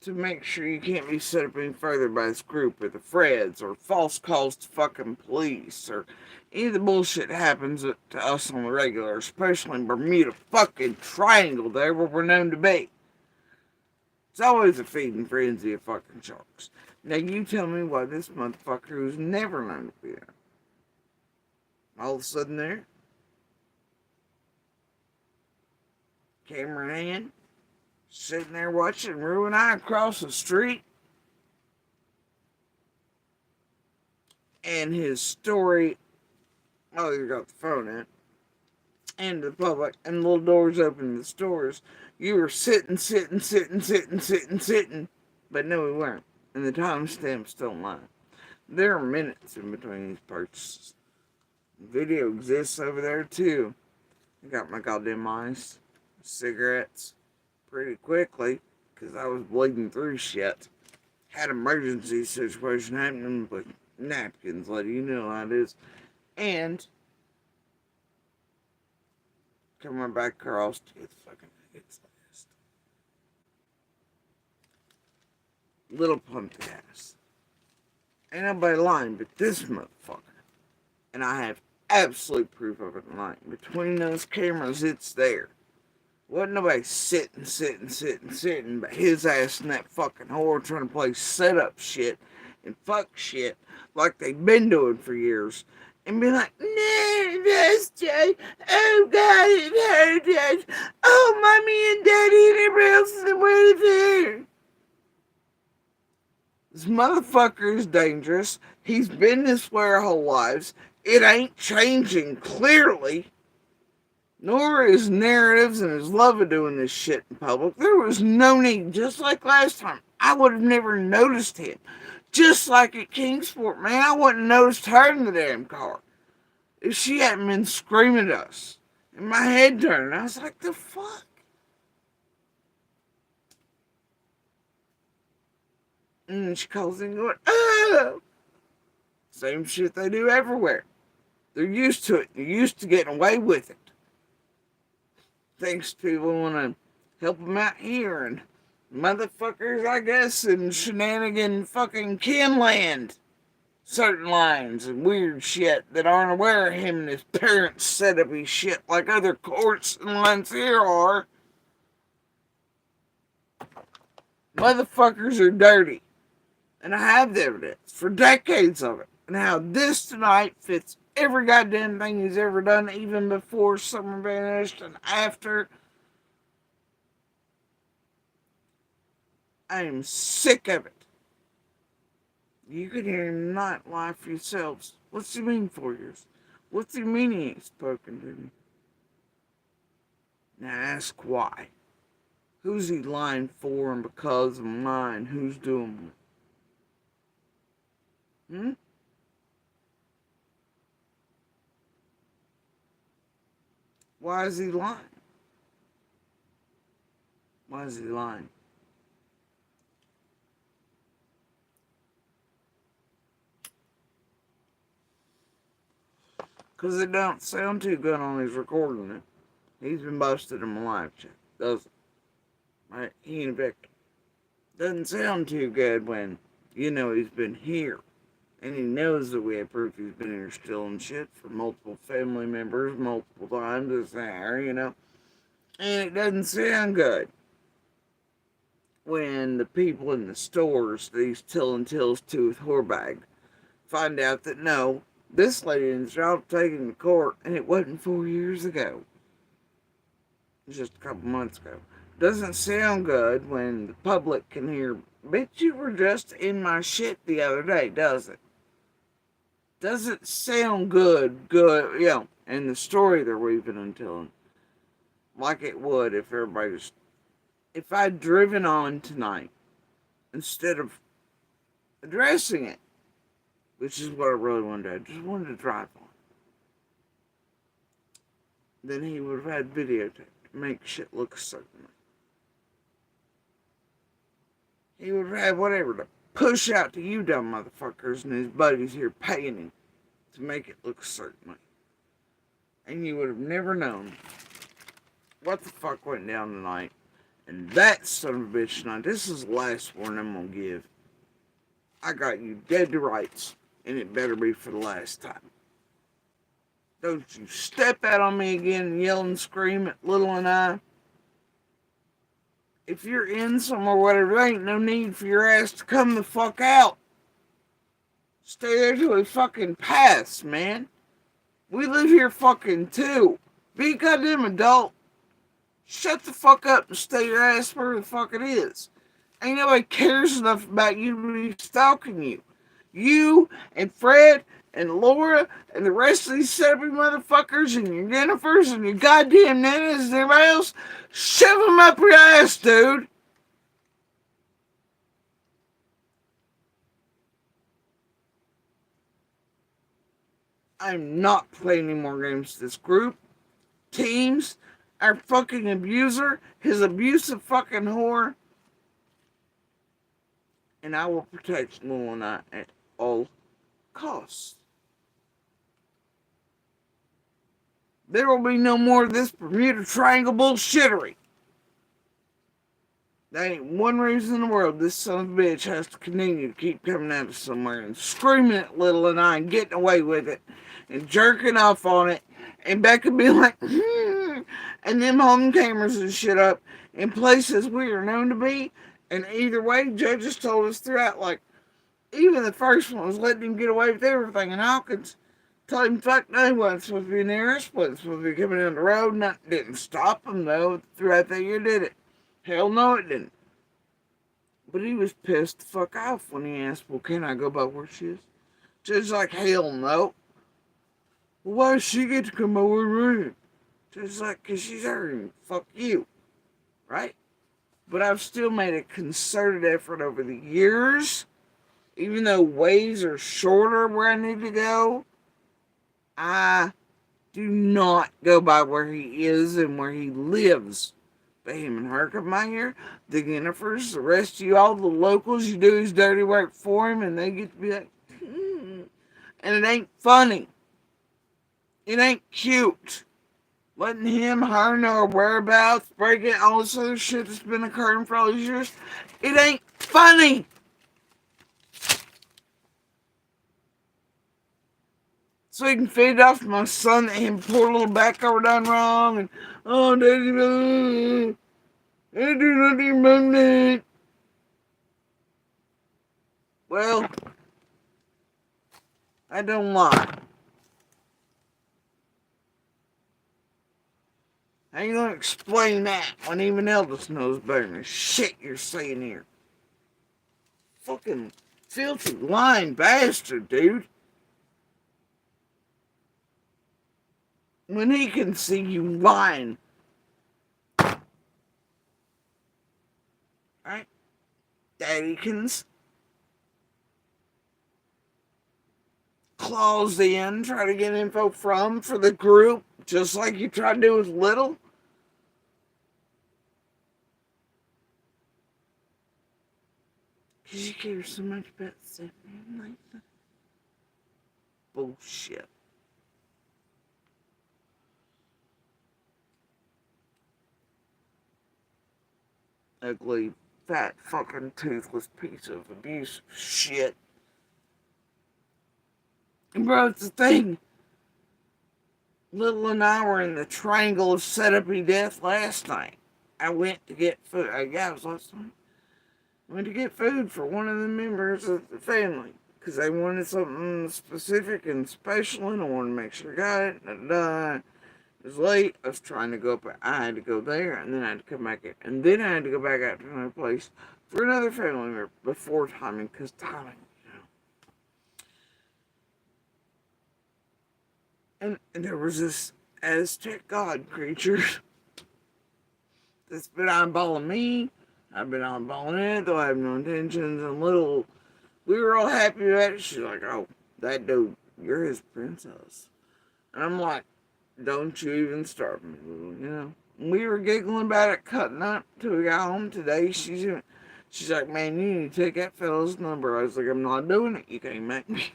To make sure you can't be set up any further by this group or the Freds or false calls to fucking police or any of the bullshit that happens to us on the regular, especially in Bermuda fucking Triangle there where we're known to be. It's always a feeding frenzy of fucking sharks. Now you tell me why this motherfucker was never known to be there. All of a sudden there, camera in hand, sitting there watching Rue and I across the street. And his story, oh, you got the phone in, and the public, and the little doors open to the stores. You were sitting. But no, we weren't. And the timestamps don't lie. There are minutes in between these purchases. Video exists over there too. I got my goddamn ice, cigarettes, pretty quickly, because I was bleeding through shit. Had an emergency situation happening with napkins, let you know how it is. And coming back across to get the fucking nuggets last. Little pump gas. Ain't nobody lying but this motherfucker. And I have absolute proof of it lying. Between those cameras, it's there. Wasn't nobody sitting, but his ass and that fucking whore trying to play setup shit and fuck shit like they've been doing for years. And be like, no, that's Jay. Oh, God, it hurt us. Oh, Mommy and Daddy and everybody else is away there. This motherfucker is dangerous. He's been this way our whole lives. It ain't changing, clearly. Nor his narratives and his love of doing this shit in public. There was no need, just like last time. I would have never noticed him. Just like at Kingsport, man, I wouldn't have noticed her in the damn car if she hadn't been screaming at us. And my head turned, I was like, the fuck? And she calls in going, oh! Same shit they do everywhere. They're used to it. They're used to getting away with it. Thinks people want to help them out here, and motherfuckers, I guess, in shenanigan fucking Kenland. certain lines and weird shit that aren't aware of him and his parents set up his shit like other courts and lines here are. Motherfuckers are dirty. And I have the evidence for decades of it. And how this tonight fits every goddamn thing he's ever done, even before Summer vanished and after. I am sick of it. You can hear him not lie for yourselves. What's he mean 4 years? What's he mean he ain't spoken to me? Now ask why. Who's he lying for and because of mine? Who's doing it? Why is he lying? Why is he lying? Because it don't sound too good on his recording it. He's been busted in my live chat. Doesn't. Right? He ain't a victim. Doesn't sound too good when, he's been here. And he knows that we have proof he's been here stealing shit for multiple family members, multiple times this hour, And it doesn't sound good when the people in the stores that he's telling tales to with whorebag find out that no, this lady in the shop taken to court and it wasn't 4 years ago. It was just a couple months ago. Doesn't sound good when the public can hear, bitch, you were just in my shit the other day, does it? Doesn't sound good, and the story they're weaving and telling. Like it would if everybody just, if I'd driven on tonight, instead of addressing it, which is what I really wanted to do, I just wanted to drive on. Then he would have had videotape to make shit look a certain way. He would have had whatever to push out to you dumb motherfuckers and his buddies here paying him to make it look a certain way. And you would have never known what the fuck went down tonight. And that son of a bitch tonight, this is the last warning I'm gonna give. I got you dead to rights, and it better be for the last time. Don't you step out on me again and yell and scream at Little and I. If you're in somewhere, whatever, there ain't no need for your ass to come the fuck out. Stay there till we fucking pass, man. We live here fucking too. Be a goddamn adult. Shut the fuck up and stay your ass where the fuck it is. Ain't nobody cares enough about you to be stalking you. You and Fred and Laura and the rest of these seven motherfuckers and your Jennifers and your goddamn Nanas and everybody else, shove them up your ass, dude. I'm not playing any more games with this group. Teams, our fucking abuser, his abusive fucking whore. And I will protect Lil and I at all costs. There will be no more of this Bermuda Triangle bullshittery. There ain't one reason in the world this son of a bitch has to continue to keep coming out of somewhere and screaming at Little and I and getting away with it and jerking off on it and Becca being like, and them home cameras and shit up in places we are known to be. And either way, judges told us throughout, like, even the first one was letting him get away with everything. And Hawkins told him, fuck no, he wasn't supposed to be near us, wasn't supposed to be coming down the road. Nothing didn't stop him, though, throughout that year, did it? Hell no, it didn't. But he was pissed the fuck off when he asked, well, can I go by where she is? Judge's like, hell no. Well, why does she get to come by where we're at? Judge's like, because she's hurting. Fuck you. Right? But I've still made a concerted effort over the years, even though ways are shorter where I need to go, I do not go by where he is and where he lives. But him and her come by here, the Jennifers, the rest of you, all the locals, you do his dirty work for him, and they get to be like, and it ain't funny. It ain't cute. Letting him, her know her whereabouts, breaking all this other shit that's been occurring for all these years. It ain't funny. So he can feed off my son that him poor little back over done wrong and oh daddy, I do nothing about that. Well, I don't lie. I ain't gonna explain that when even Eldest knows better than the shit you're saying here. Fucking filthy lying bastard, dude. When he can see you lying. Right? Daddykins. Claws in, try to get info from for the group, just like you tried to do with Little. Because you care so much about Stephanie like that. Bullshit. Ugly, fat, fucking toothless piece of abuse shit. And bro, it's the thing. Little and I were in the triangle of set-up-y death last night. I went to get food. Yeah, it was last night. I went to get food for one of the members of the family. Because they wanted something specific and special, and I wanted to make sure I got it. It was late. I was trying to go up. I had to go there, and then I had to come back in. And then I had to go back out to another place for another family member before timing, because timing. And there was this Aztec god creature that's been eyeballing me. I've been eyeballing it, though I have no intentions. And Little, we were all happy about it. She's like, oh, that dude, you're his princess. And I'm like, don't you even start me, Little, you know. And we were giggling about it, cutting up till we got home today. She's like, man, you need to take that fella's number. I was like, I'm not doing it. You can't make me.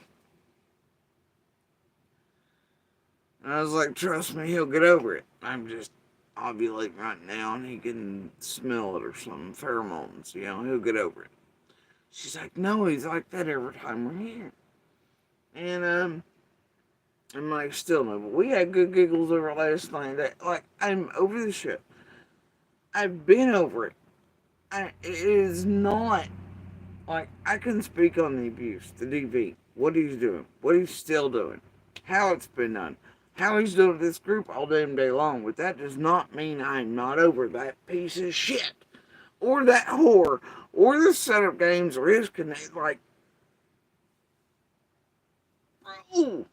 And I was like, trust me, he'll get over it. I'm just ovulating right now and he can smell it or something, pheromones, you know, he'll get over it. She's like, no, he's like that every time we're here. And, I'm like, still no, but we had good giggles over last night. That, like, I'm over the shit. I've been over it. It is not, like, I can speak on the abuse, the DV, what he's doing, what he's still doing, how it's been done. How he's doing this group all damn day long, but that does not mean I'm not over that piece of shit, or that whore, or the setup games, or his connect. Like, bro,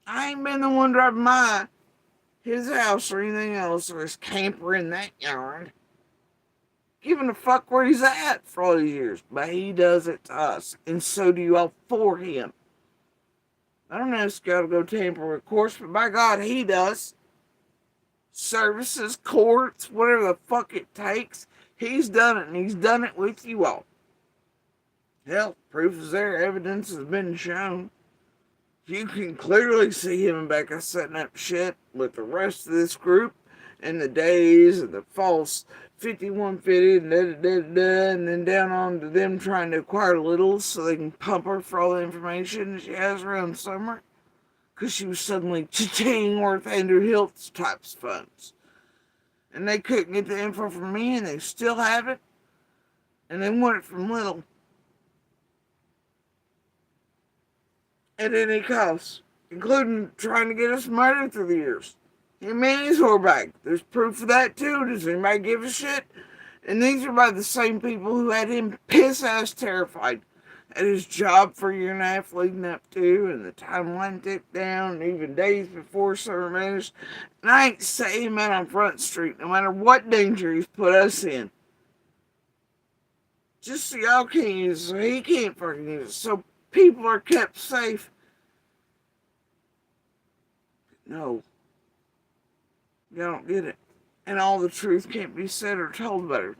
I ain't been the one driving by his house or anything else, or his camper in that yard, giving a fuck where he's at for all these years, but he does it to us, and so do you all for him. I don't ask y'all to go tamper with courts, but by God, he does. Services, courts, whatever the fuck it takes. He's done it, and he's done it with you all. Hell, proof is there. Evidence has been shown. You can clearly see him and Becca setting up shit with the rest of this group and the days and the false 51 fitted and and then down on to them trying to acquire Little so they can pump her for all the information she has around summer. Because she was suddenly cha-ching worth Andrew Hilt's types funds. And they couldn't get the info from me, and they still have it. And they want it from Little. At any cost. Including trying to get us murdered through the years. Him and his whorebag. There's proof of that too. Does anybody give a shit? And these are by the same people who had him piss-ass terrified at his job for a year and a half leading up to, and the timeline ticked down, and even days before summer vanished. And I ain't saying him out on Front Street, no matter what danger he's put us in. Just so y'all can't use it, so he can't fucking use it, so people are kept safe. No. You don't get it. And all the truth can't be said or told about it.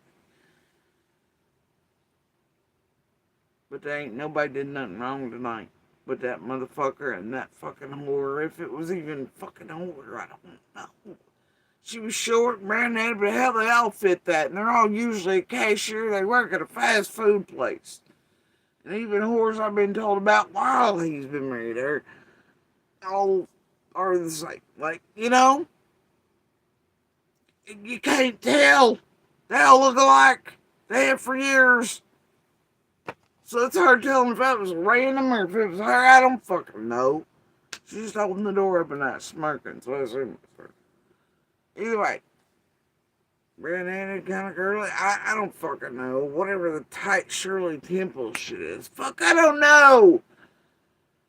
But there ain't nobody did nothing wrong tonight with that motherfucker and that fucking whore. If it was even fucking whore, I don't know. She was short and brown-headed, but hell, they all fit that. And they're all usually a cashier. They work at a fast food place. And even whores I've been told about while he's been married, they're all are the same. Like, you know, you can't tell. They all look alike. They have for years. So it's hard telling if that was random or if it was her. I don't fucking know. She's just holding the door up and not smirking, so I assume it was her. Either way, redheaded, kind of girly. I don't fucking know. Whatever the tight Shirley Temple shit is. Fuck, I don't know.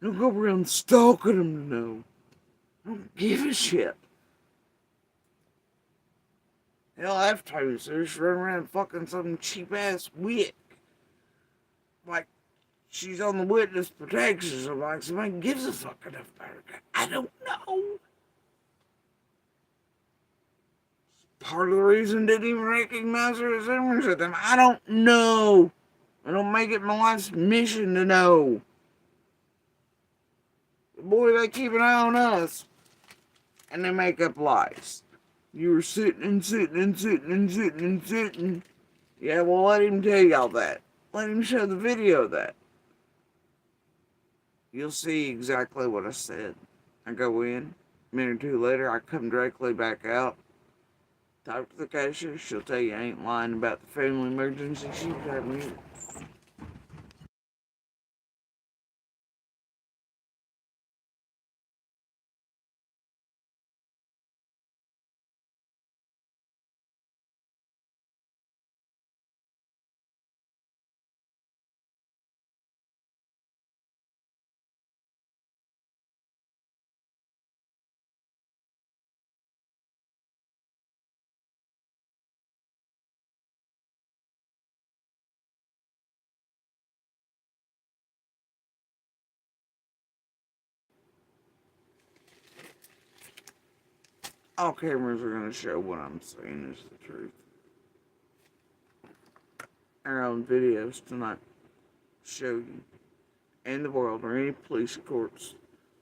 Don't go around stalking them to know. I don't give a shit. Hell, I've told her she's running around fucking some cheap ass wit. Like, she's on the witness protection, so like, somebody gives a fuck enough about her. I don't know. Part of the reason didn't even recognize her as immigrants at them. I don't know. I don't make it my life's mission to know. Boy, they keep an eye on us. And they make up lies. You were sitting and sitting and sitting and sitting and sitting. Yeah, well, let him tell y'all that. Let him show the video of that. You'll see exactly what I said. I go in. A minute or two later, I come directly back out. Talk to the cashier. She'll tell you I ain't lying about the family emergency she's having here. All cameras are going to show what I'm saying is the truth. Our own videos do not show you and the world or any police courts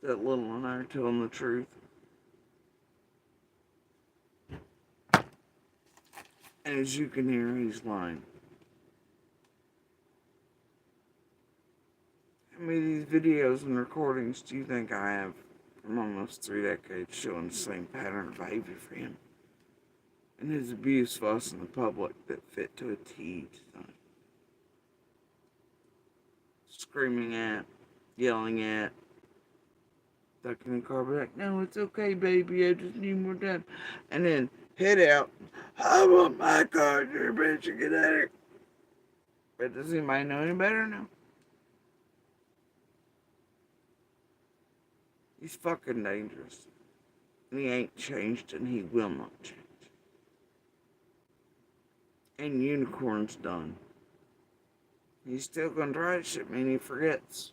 that Little and I are telling the truth. And as you can hear, he's lying. How many of these videos and recordings do you think I have from almost 3 decades showing the same pattern of behavior for him? And his abuse of us in the public that fit to a T tonight. Screaming at, yelling at, ducking the car back. No, it's okay, baby. I just need more time. And then head out. I want my car, you bitch, and get out of here. But does anybody know any better now? He's fucking dangerous. And he ain't changed, and he will not change. And Unicorn's done. He's still gonna try to shit me, and he forgets.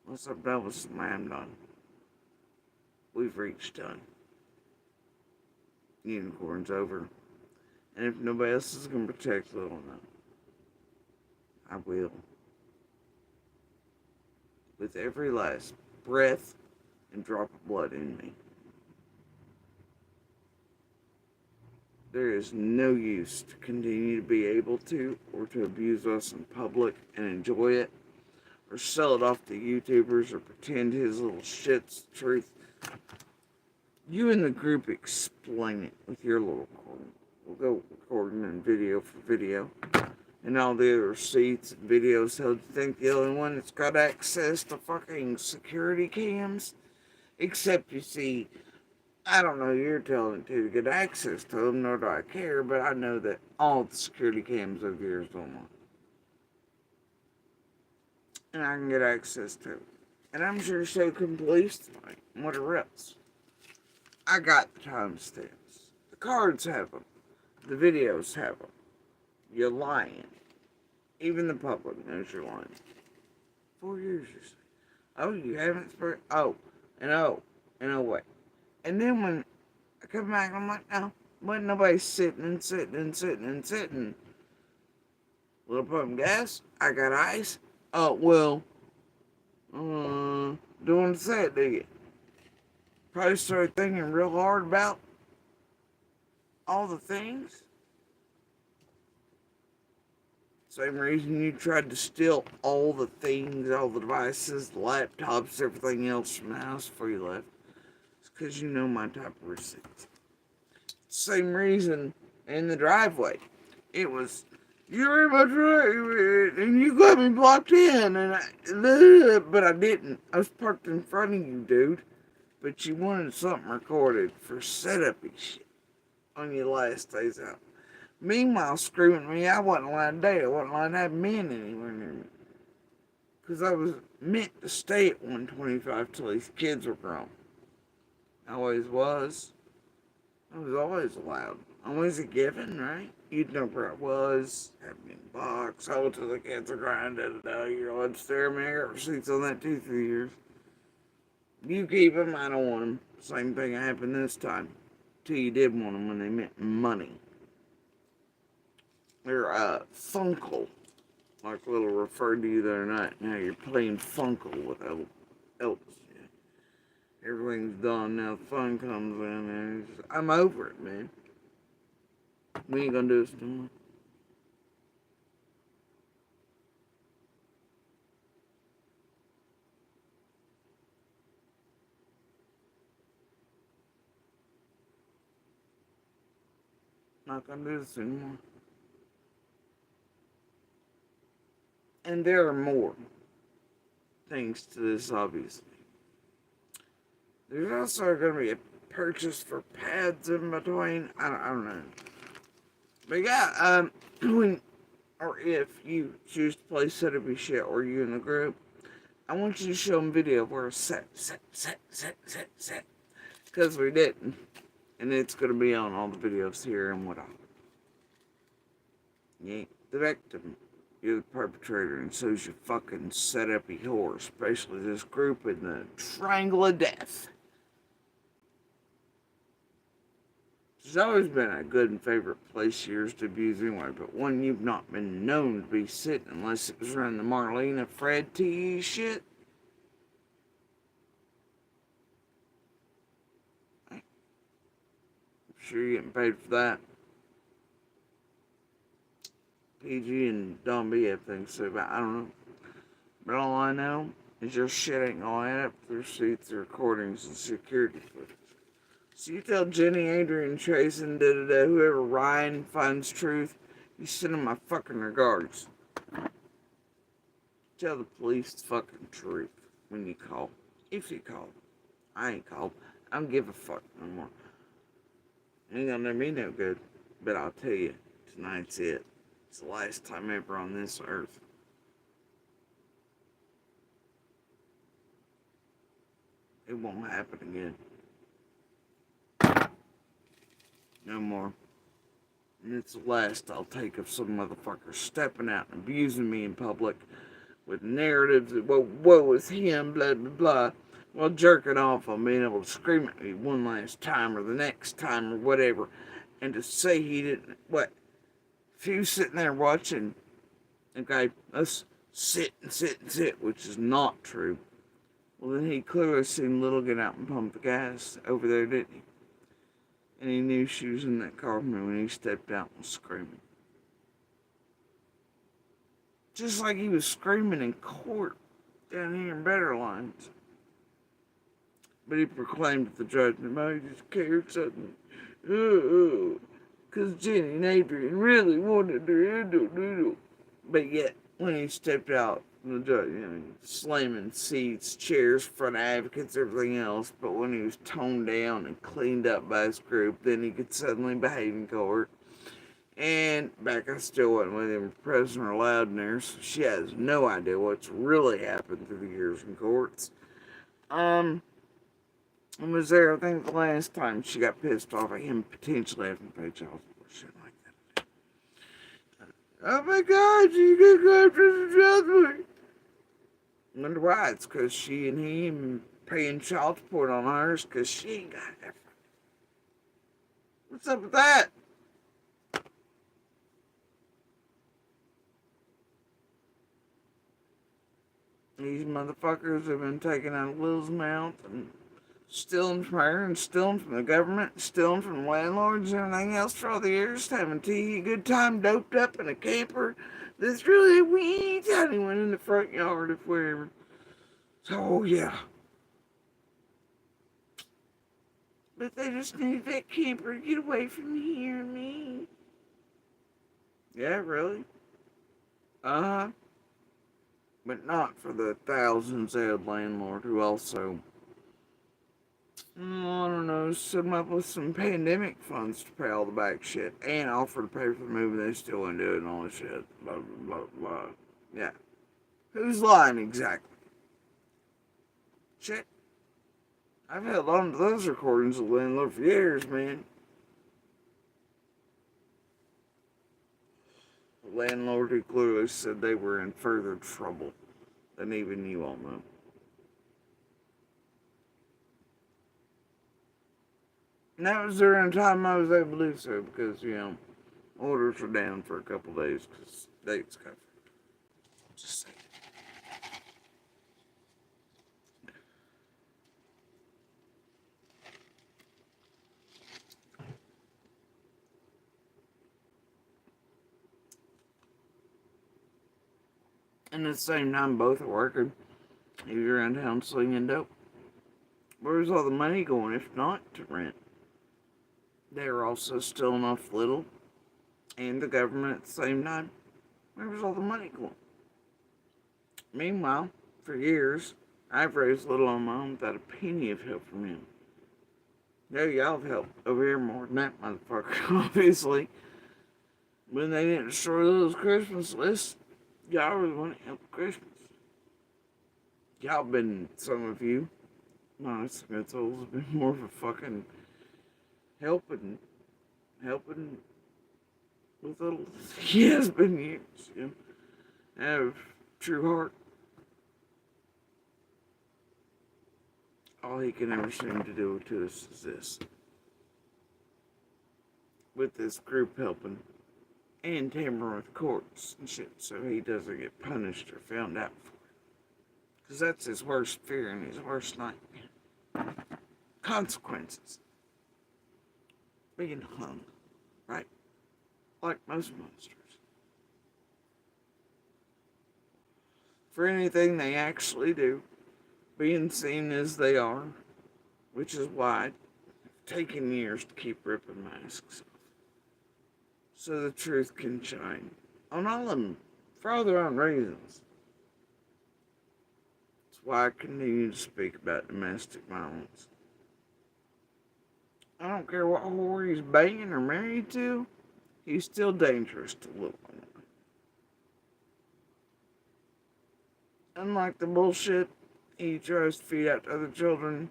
Once I'm done with Slam done, we've reached done. Unicorn's over. And if nobody else is gonna protect Little enough, I will. With every last breath and drop of blood in me. There is no use to continue to be able to or to abuse us in public and enjoy it or sell it off to YouTubers or pretend his little shit's the truth. You and the group explain it with your little recording. We'll go recording and video for video. And all the other receipts and videos. So do you think the only one that's got access to fucking security cams? Except you see, I don't know who you're telling to get access to them, nor do I care, but I know that all the security cams of yours online. And I can get access to them. And I'm sure so can police tonight, and whatever else. I got the timestamps. The cards have them. The videos have them. You're lying. Even the public knows you're lying. 4 years, you say. Oh, you haven't spent. Oh, wait. And then when I come back, I'm like, no, wasn't nobody sitting and sitting and sitting and sitting. Little pump gas. I got ice. Oh, well, don't want to say it, do you? Probably started thinking real hard about all the things. Same reason you tried to steal all the things, all the devices, the laptops, everything else from the house before you left. It's because you know my type of receipts. Same reason in the driveway. It was, you're in my driveway, and you got me blocked in, but I didn't. I was parked in front of you, dude. But you wanted something recorded for setup-y shit on your last days out. Meanwhile, screaming at me, I wasn't allowed to date. I wasn't allowed to have men anywhere near me. Because I was meant to stay at 125 till these kids were grown. I always was. I was always allowed. Always a given, right? You'd know where I was. Had me in the box. I went to the kids are crying, you're upstairs, man. I got receipts on that 2-3 years. You keep them, I don't want them. Same thing happened this time. Till you did want them when they meant money. They're Funkle, like Little referred to you the other night. Now you're playing Funkle with Elvis. Yeah. Everything's done now. The fun comes in, and I'm over it, man. We ain't gonna do this no more. Not gonna do this anymore. And there are more things to this, obviously. There's also going to be a purchase for pads in between. I don't know. But yeah, when or if you choose to play Set-Up shit or you in the group, I want you to show them video of where it's set. Because we didn't. And it's going to be on all the videos here and whatnot. You ain't the victim. You're the perpetrator, and so's your fucking set-up-y whore, especially this group in the Triangle of Death. It's always been a good and favorite place of yours to abuse anyway, but one you've not been known to be sitting unless it was around the Marlena Fred T shit. I'm sure you're getting paid for that. PG and Don B have things to say about, I don't know. But all I know is your shit ain't gonna add up to receipts, recordings, and security footage. So you tell Jenny, Adrian, Trace, and whoever Ryan finds truth, you send them my fucking regards. Tell the police the fucking truth when you call. If you call. I ain't called. I don't give a fuck no more. Ain't gonna do me no good. But I'll tell you, tonight's it. It's the last time ever on this earth. It won't happen again. No more. And it's the last I'll take of some motherfucker stepping out and abusing me in public with narratives that, well, woe is him, blah, blah, blah, while jerking off on being able to scream at me one last time or the next time or whatever, and to say he didn't, what? If he was sitting there watching, okay, let's sit, which is not true, well, then he clearly seen Little get out and pump the gas over there, didn't he? And he knew she was in that car with me when he stepped out and was screaming. Just like he was screaming in court down here in Better Lines. But he proclaimed at the judgment, I just cared something. Because Jenny and Adrian really wanted to. But yet, when he stepped out, the judge, slamming seats, chairs, front advocates, everything else. But when he was toned down and cleaned up by his group, then he could suddenly behave in court. And back, I still wasn't with him, present or allowed in there, so she has no idea what's really happened through the years in courts. I was there, I think, the last time she got pissed off at him potentially having to pay child support, shit like that. Oh my God, you can go after the child support. I wonder why. It's because she and him paying child support on hers because she ain't got it. What's up with that? These motherfuckers have been taking out Lil's mouth and stealing from her and stealing from the government, stealing from landlords and everything else for all the years, having a good time doped up in a camper. There's really a wee tiny one in the front yard if we ever. So, yeah. But they just need that camper to get away from here and me. Yeah, really? Uh-huh. But not for the thousands-odd landlord who also, I don't know, set them up with some pandemic funds to pay all the back shit and offer to pay for the movie. They still wouldn't do it and all this shit. Blah, blah, blah, blah. Yeah. Who's lying exactly? Shit. I've held on to those recordings of the landlord for years, man. The landlord who clearly said they were in further trouble than even you all know. And that was during the time I was able to do so because, orders were down for a couple days because dates covered. Just saying. And at the same time, both are working. If you're around town slinging dope, where's all the money going if not to rent? They're also stealing off little and the government at the same time. Where was all the money going? Meanwhile, for years, I've raised little on my own without a penny of help from him. No, y'all have helped over here more than that motherfucker, obviously. When they didn't destroy those Christmas lists, y'all really want to help Christmas. Y'all been, some of you, honest to souls, have been more of a fucking helping with little. He has been years, have true heart. All he can ever seem to do to us is this. With this group helping and tampering with courts and shit so he doesn't get punished or found out for it. Because that's his worst fear and his worst nightmare. Consequences. Being hung, right? Like most monsters. For anything they actually do, being seen as they are, which is why it's taken years to keep ripping masks off. So the truth can shine on all of them for all their own reasons. That's why I continue to speak about domestic violence. I don't care what whore he's banging or married to, he's still dangerous to little one. Unlike the bullshit he tries to feed out to other children.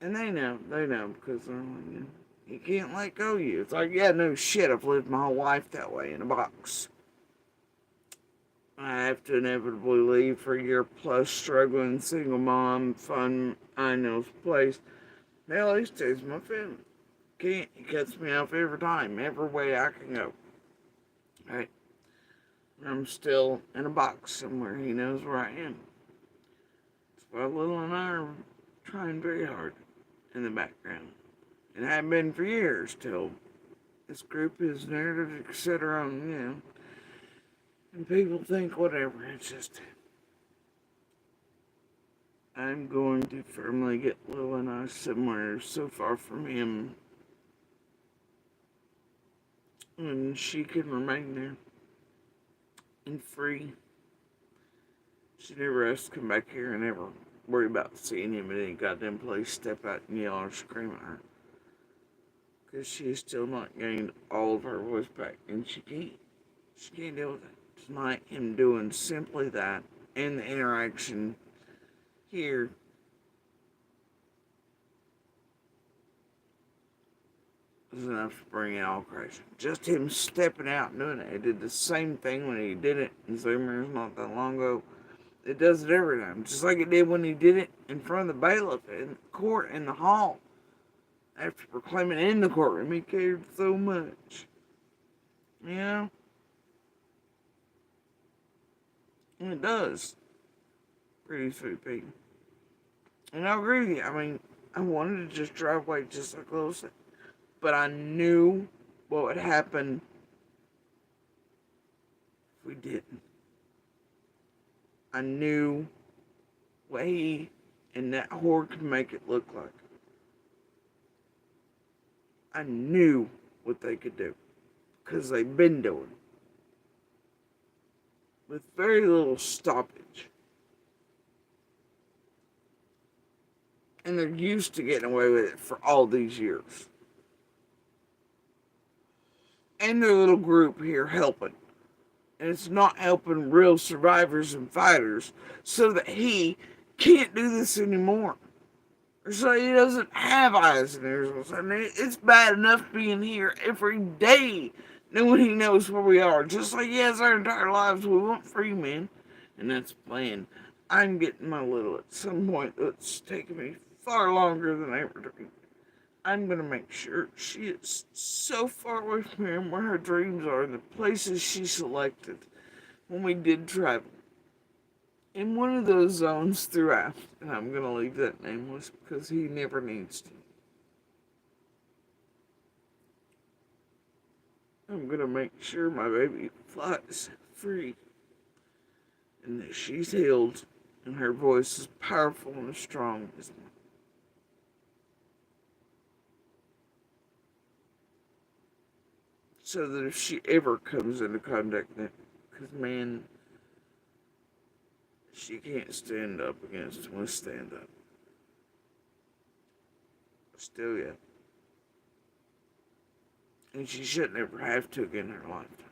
And they know because they're like, he can't let go of you. It's like, yeah, no shit, I've lived my whole life that way in a box. I have to inevitably leave for a year plus, struggling, single mom, fun, I know place. Hell, he stays with my family. Can't, he cuts me off every time, every way I can go. Right? I'm still in a box somewhere, he knows where I am. That's why Little and I are trying very hard in the background. And have been for years till this group is narrative, etc. And people think whatever. It's just, I'm going to firmly get Lil and I somewhere so far from him, and she can remain there and free. She never has to come back here and ever worry about seeing him at any goddamn place, step out and yell or scream at her. Because she's still not gained all of her voice back. And she can't deal with it. Tonight, him doing simply that and the interaction here was enough to bring it all crashing. Just him stepping out and doing it. He did the same thing when he did it in Zoomers not that long ago. It does it every time. Just like it did when he did it in front of the bailiff in court in the hall. After proclaiming in the courtroom, he cared so much. You know? And it does. Pretty sweet people. And I agree with you. I mean, I wanted to just drive away just like Lil said. But I knew what would happen if we didn't. I knew what he and that whore could make it look like. I knew what they could do. Because they've been doing it. With very little stoppage. And they're used to getting away with it for all these years. And their little group here helping. And it's not helping real survivors and fighters so that he can't do this anymore. Or so he doesn't have eyes and ears. I mean, it's bad enough being here every day knowing he knows where we are. Just like he has our entire lives. We want free, man. And that's the plan. I'm getting my little at some point. It's taken me far longer than I ever dreamed. I'm going to make sure she is so far away from here and where her dreams are and the places she selected when we did travel. In one of those zones throughout, and I'm going to leave that nameless because he never needs to. I'm going to make sure my baby flies free and that she's healed and her voice is powerful and as strong as mine. So that if she ever comes into contact with him, because man, she can't stand up against him. Let's stand up. Still yet. And she shouldn't ever have to again in her lifetime.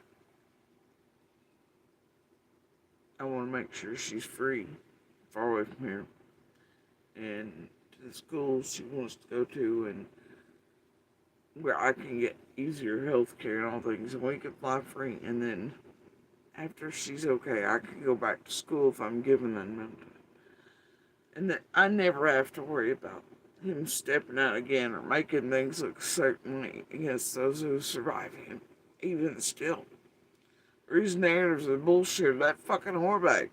I want to make sure she's free, far away from here, and to the schools she wants to go to, and where I can get easier health care and all things, and we can fly free, and then after she's okay, I can go back to school if I'm given that amount of time. And that I never have to worry about him stepping out again or making things look certainly against those who survive him, even still. Or his narratives are bullshit, that fucking whorebag.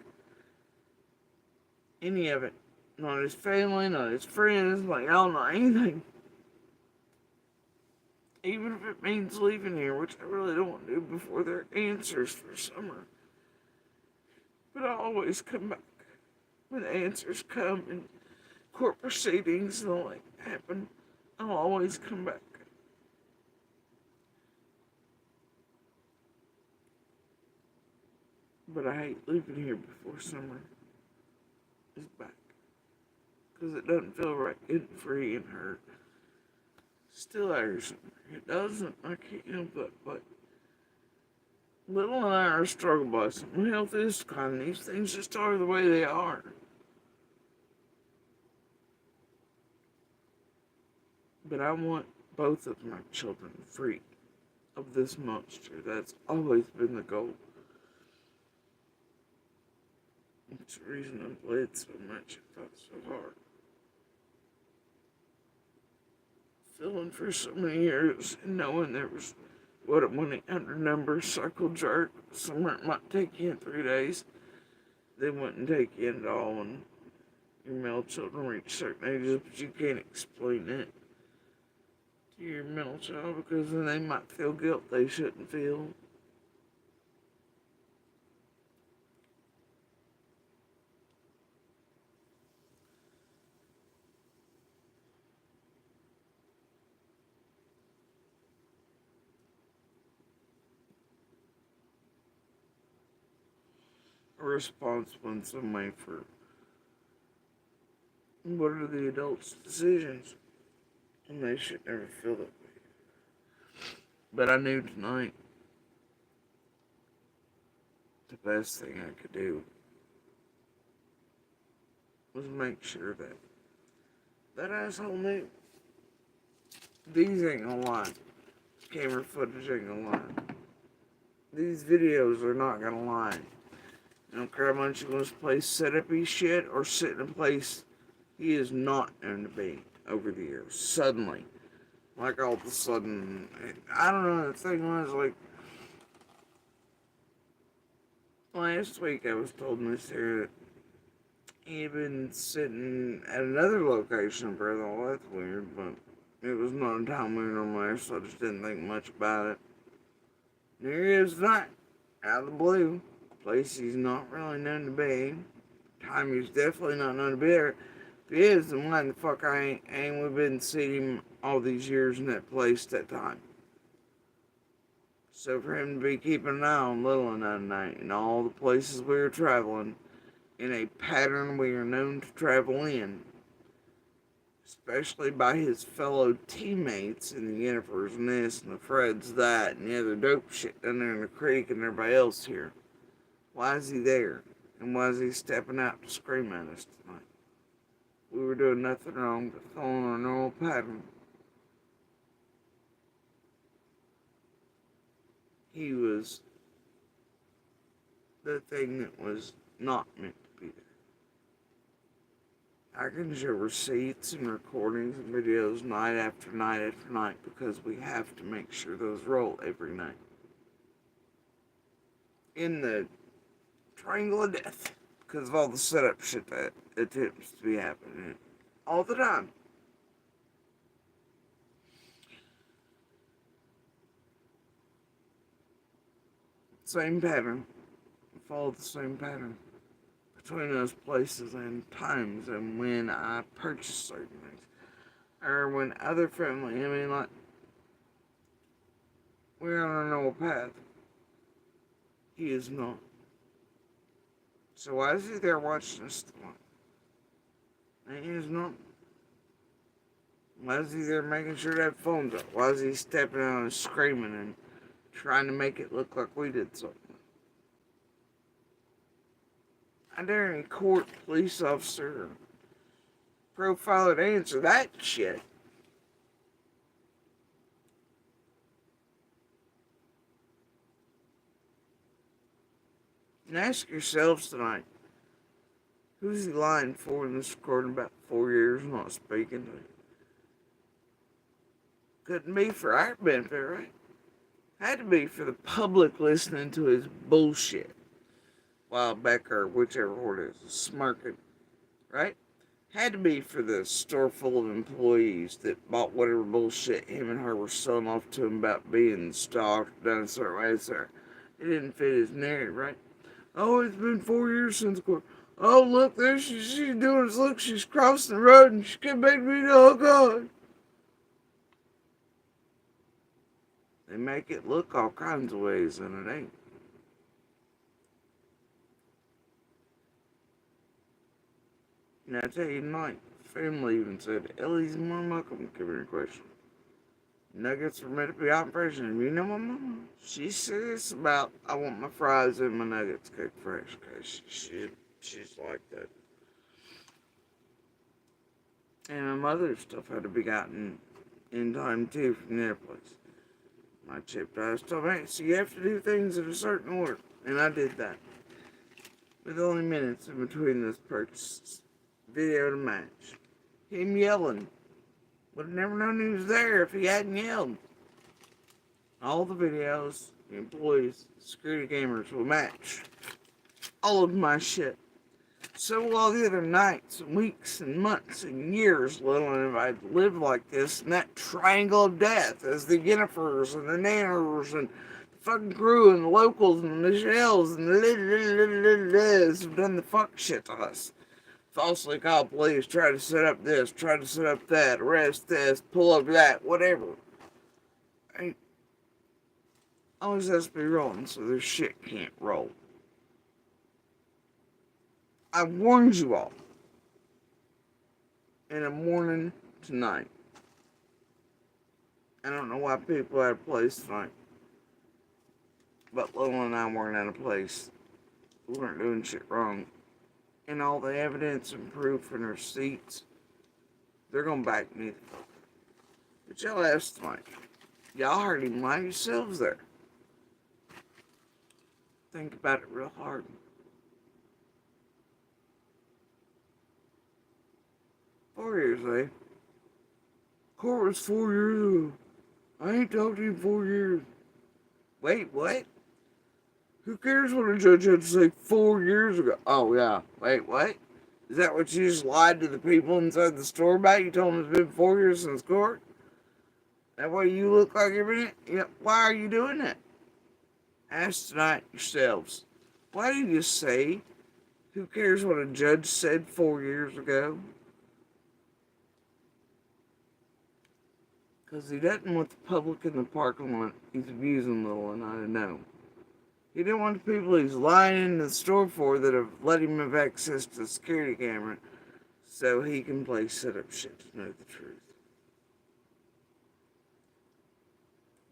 Any of it. Not his family, not his friends, like, I don't know anything. Even if it means leaving here, which I really don't want to do before there are answers for summer. But I'll always come back. When answers come and court proceedings and all that happen, I'll always come back. But I hate leaving here before summer is back. Because it doesn't feel right getting free and hurt. Still hurts. It doesn't. I can't help it. But Little and I are struggle busting. My health is declining. These things just are the way they are. But I want both of my children free of this monster. That's always been the goal. It's the reason I bled so much and fought so hard. Feeling for so many years and knowing there was what a 1-800 number, circle jerk. Somewhere it might take you in 3 days. They wouldn't take you in at all when your male children reach certain ages, but you can't explain it to your middle child because then they might feel guilt they shouldn't feel. Responsible in some way for what are the adults' decisions, and they should never feel that way. But I knew tonight the best thing I could do was make sure that that asshole knew these ain't gonna lie. Camera footage ain't gonna lie. These videos are not gonna lie. I don't care how much he wants to play set-up-y shit or sit in a place he is not going to be over the years. Suddenly. Like all of a sudden. I don't know, the thing was like, last week I was told in this area that He had been sitting at another location for all. That's weird, but it was not a time we were normally, so I just didn't think much about it. And here he is tonight, out of the blue. Place he's not really known to be. Time he's definitely not known to be there. If he is, then why the fuck ain't we been seeing him all these years in that place that time? So for him to be keeping an eye on Little and that night and all the places we were traveling in a pattern we are known to travel in, especially by his fellow teammates in the Jennifers and this and the Freds that and the other dope shit down there in the creek and everybody else here. Why is he there? And why is he stepping out to scream at us tonight? We were doing nothing wrong but following our normal pattern. He was the thing that was not meant to be there. I can show receipts and recordings and videos night after night after night because we have to make sure those roll every night. In the Triangle of Death, because of all the setup shit that attempts to be happening all the time. Same pattern. Follow the same pattern between those places and times and when I purchase certain things. Or when other family, like, we're on a normal path. He is not. So why is he there watching us tonight? And he is not. Why is he there making sure that phone's up? Why is he stepping out and screaming and trying to make it look like we did something? I dare any court, police officer, profiler to answer that shit. And ask yourselves tonight, who's he lying for in this recording about 4 years not speaking to him? Couldn't be for our benefit, right? Had to be for the public listening to his bullshit while Becker, whichever it is, smirking, right? Had to be for the store full of employees that bought whatever bullshit him and her were selling off to him about being stalked, done a certain way, sir. It didn't fit his narrative, right? Oh, it's been 4 years since court. Oh, look, there she's doing this. Look, she's crossing the road and she came back to me. Oh, God. They make it look all kinds of ways, and it ain't. And I tell you tonight, family even said, Ellie's more welcome to come here and question. Nuggets were meant to be operation. And you know my mama? She's serious about, I want my fries and my nuggets cooked fresh. Because she's like that. And my mother's stuff had to be gotten in time too from their place. My chipped eyes told me, so you have to do things in a certain order. And I did that. With only minutes in between those purchases. Video to match. Him yelling. Would have never known he was there if he hadn't yelled. All the videos, the employees, security cameras will match all of my shit. So will all the other nights and weeks and months and years, little and if I'd lived like this in that triangle of death as the Jennifers and the Nanners and the fucking crew and the locals and the Michelle's and the have done the fuck shit to us. Falsely call police, try to set up this, try to set up that, arrest this, pull up that, whatever. Always has to be rolling so their shit can't roll. I warned you all. And I'm warning tonight. I don't know why people are out of place tonight. But Lola and I weren't out of place. We weren't doing shit wrong. And all the evidence and proof and receipts, they're gonna back me. But y'all asked tonight. Y'all heard him lie yourselves there. Think about it real hard. "4 years, eh? Court was 4 years ago. I ain't talked to you in 4 years. Wait, what? Who cares what a judge had to say 4 years ago? Oh, yeah. Wait, what? Is that what you just lied to the people inside the store about? You told them it's been 4 years since court? That way you look like you're in it? Yeah, why are you doing that? Ask tonight yourselves. Why did you say, who cares what a judge said 4 years ago? Because he doesn't want the public in the parking lot he's abusing little and I know. He didn't want the people he's lying in the store for that have let him have access to the security camera so he can play set-up shit to know the truth.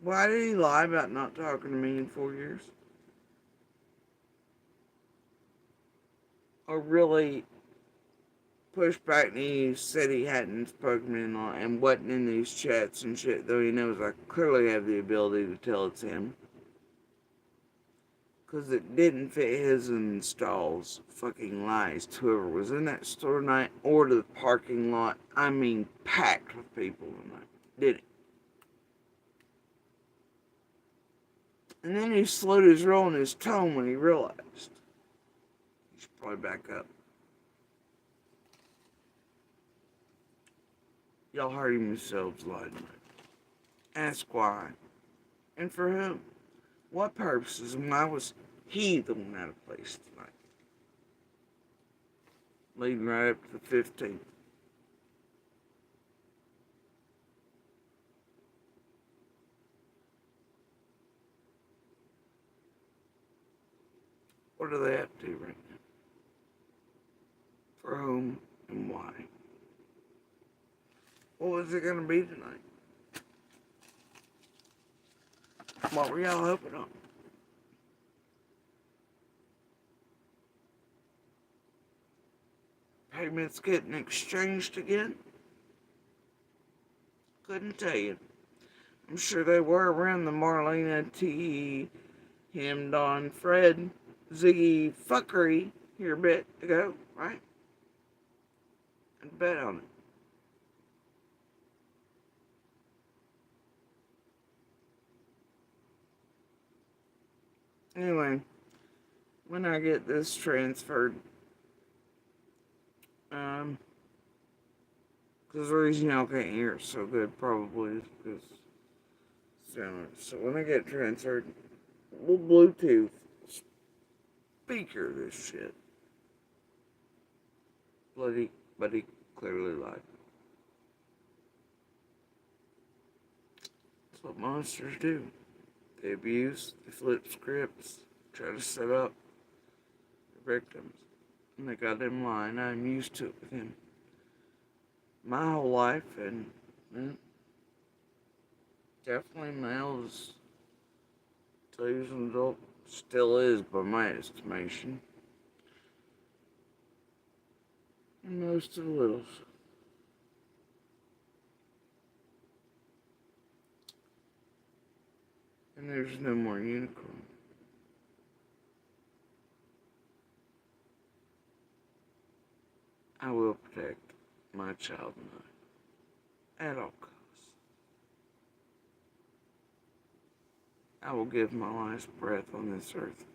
Why did he lie about not talking to me in 4 years? Or really push back and he said he hadn't spoken to me and wasn't in these chats and shit, though he knows I clearly have the ability to tell it's him. Because it didn't fit his installs fucking lies to whoever was in that store tonight or to the parking lot. I mean, packed with people tonight. Did it? And then he slowed his roll and his tone when he realized he should probably back up. Y'all heard him yourselves lie tonight. Ask why. And for whom? What purposes? And why was he the one out of place tonight? Leading right up to the 15th. What do they have to do right now? For whom and why? What was it going to be tonight? What were y'all hoping on? Payments getting exchanged again? Couldn't tell you. I'm sure they were around the Marlena T. him, Don, Fred, Ziggy fuckery here a bit ago, right? I'd bet on it. Anyway, when I get this transferred, because the reason y'all can't hear it so good probably is because so when I get transferred, we'll Bluetooth speaker this shit. Buddy clearly lied. That's what monsters do. They abuse, they flip scripts, try to set up their victims. And they got them lying. I'm used to it with him. My whole life, and definitely males, till he was an adult, still is by my estimation. And most of the littles. And there's no more unicorn. I will protect my child and I at all costs. I will give my last breath on this earth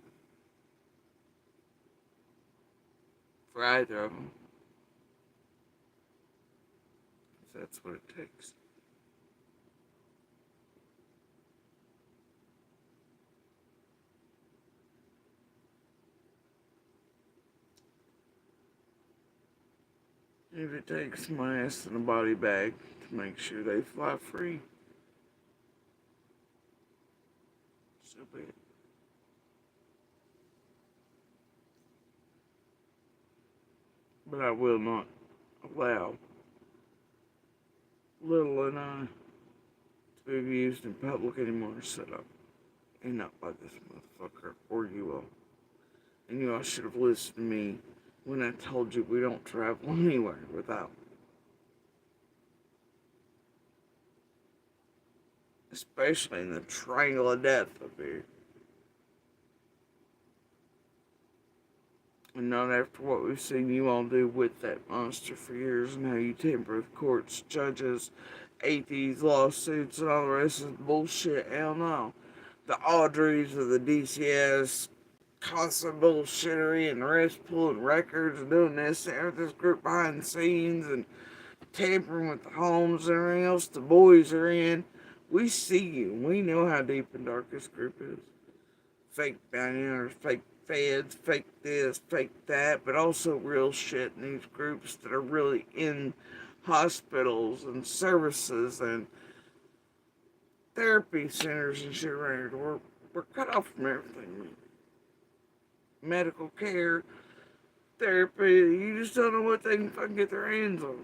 for either of them, if that's what it takes. If it takes my ass in a body bag to make sure they fly free, so be it. But I will not allow little and I to be abused in public anymore, set up. And not by this motherfucker, or you all. And you all should have listened to me when I told you we don't travel anywhere without. Especially in the triangle of death up here. And not after what we've seen you all do with that monster for years and how you tamper with courts, judges, ATs, lawsuits, and all the rest of the bullshit. Hell no. The Audreys of the DCS constant bullshittery and arrest pulling records and doing this and this group behind the scenes and tampering with the homes and everything else the boys are in. We see you. We know how deep and dark this group is. Fake billionaires, fake feds, fake this, fake that, but also real shit in these groups that are really in hospitals and services and therapy centers and shit around here. We're cut off from everything. Medical care, therapy, you just don't know what they can fucking get their hands on.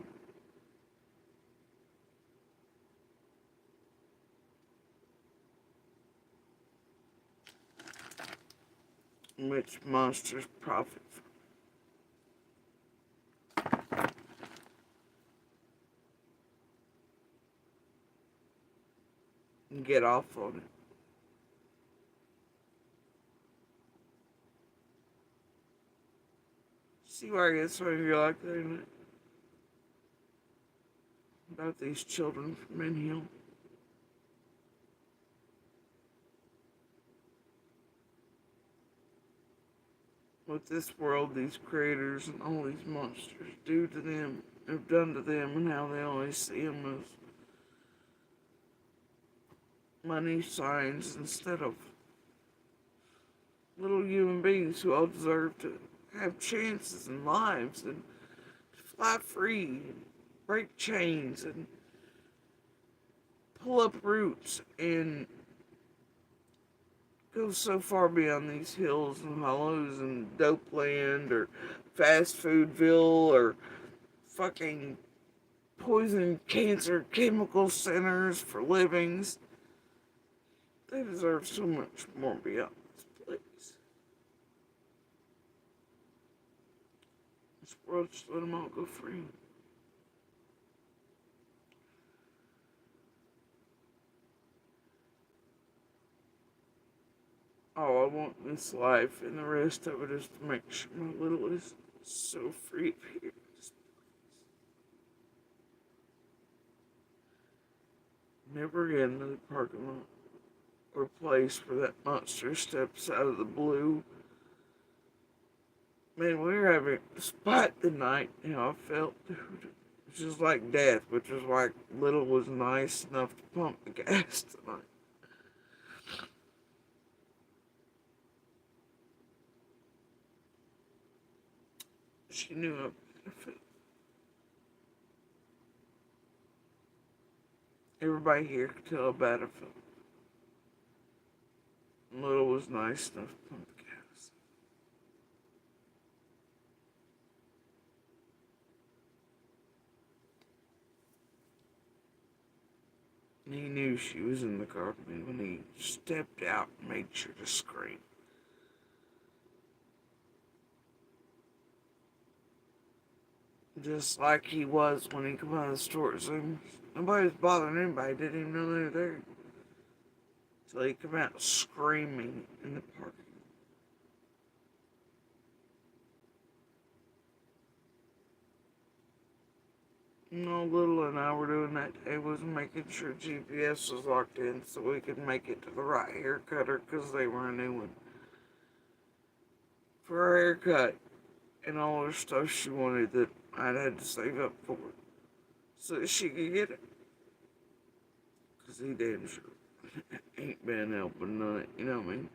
Which monsters profit from. And get off on it. See why I get so angry like that, isn't it? About these children from Hill. What this world, these creators, and all these monsters do to them, have done to them, and how they always see them as money signs instead of little human beings who all deserve to have chances in lives and fly free and break chains and pull up roots and go so far beyond these hills and hollows and dope land or fast foodville or fucking poison cancer chemical centers for livings. They deserve so much more beyond this place. This world, just let them all go free. All I want in this life and the rest of it is to make sure my little is so free of here. Never again another parking lot or place where that monster steps out of the blue. Man, we were having, despite the night, how I felt, dude, it's just like death, which is why Little was nice enough to pump the gas tonight. She knew how bad I felt. Everybody here could tell how bad I felt. Little was nice enough to pump the gas. And he knew she was in the car with me when he stepped out and made sure to scream. Just like he was when he came out of the store. So nobody was bothering anybody, didn't even know they were there. So he came out screaming in the parking lot. No, Little and I were doing that day was making sure GPS was locked in so we could make it to the right hair cutter because they were a new one. For her haircut and all her stuff she wanted that I'd had to save up for so that she could get it. Because he damn sure ain't been helping none, you know what I mean?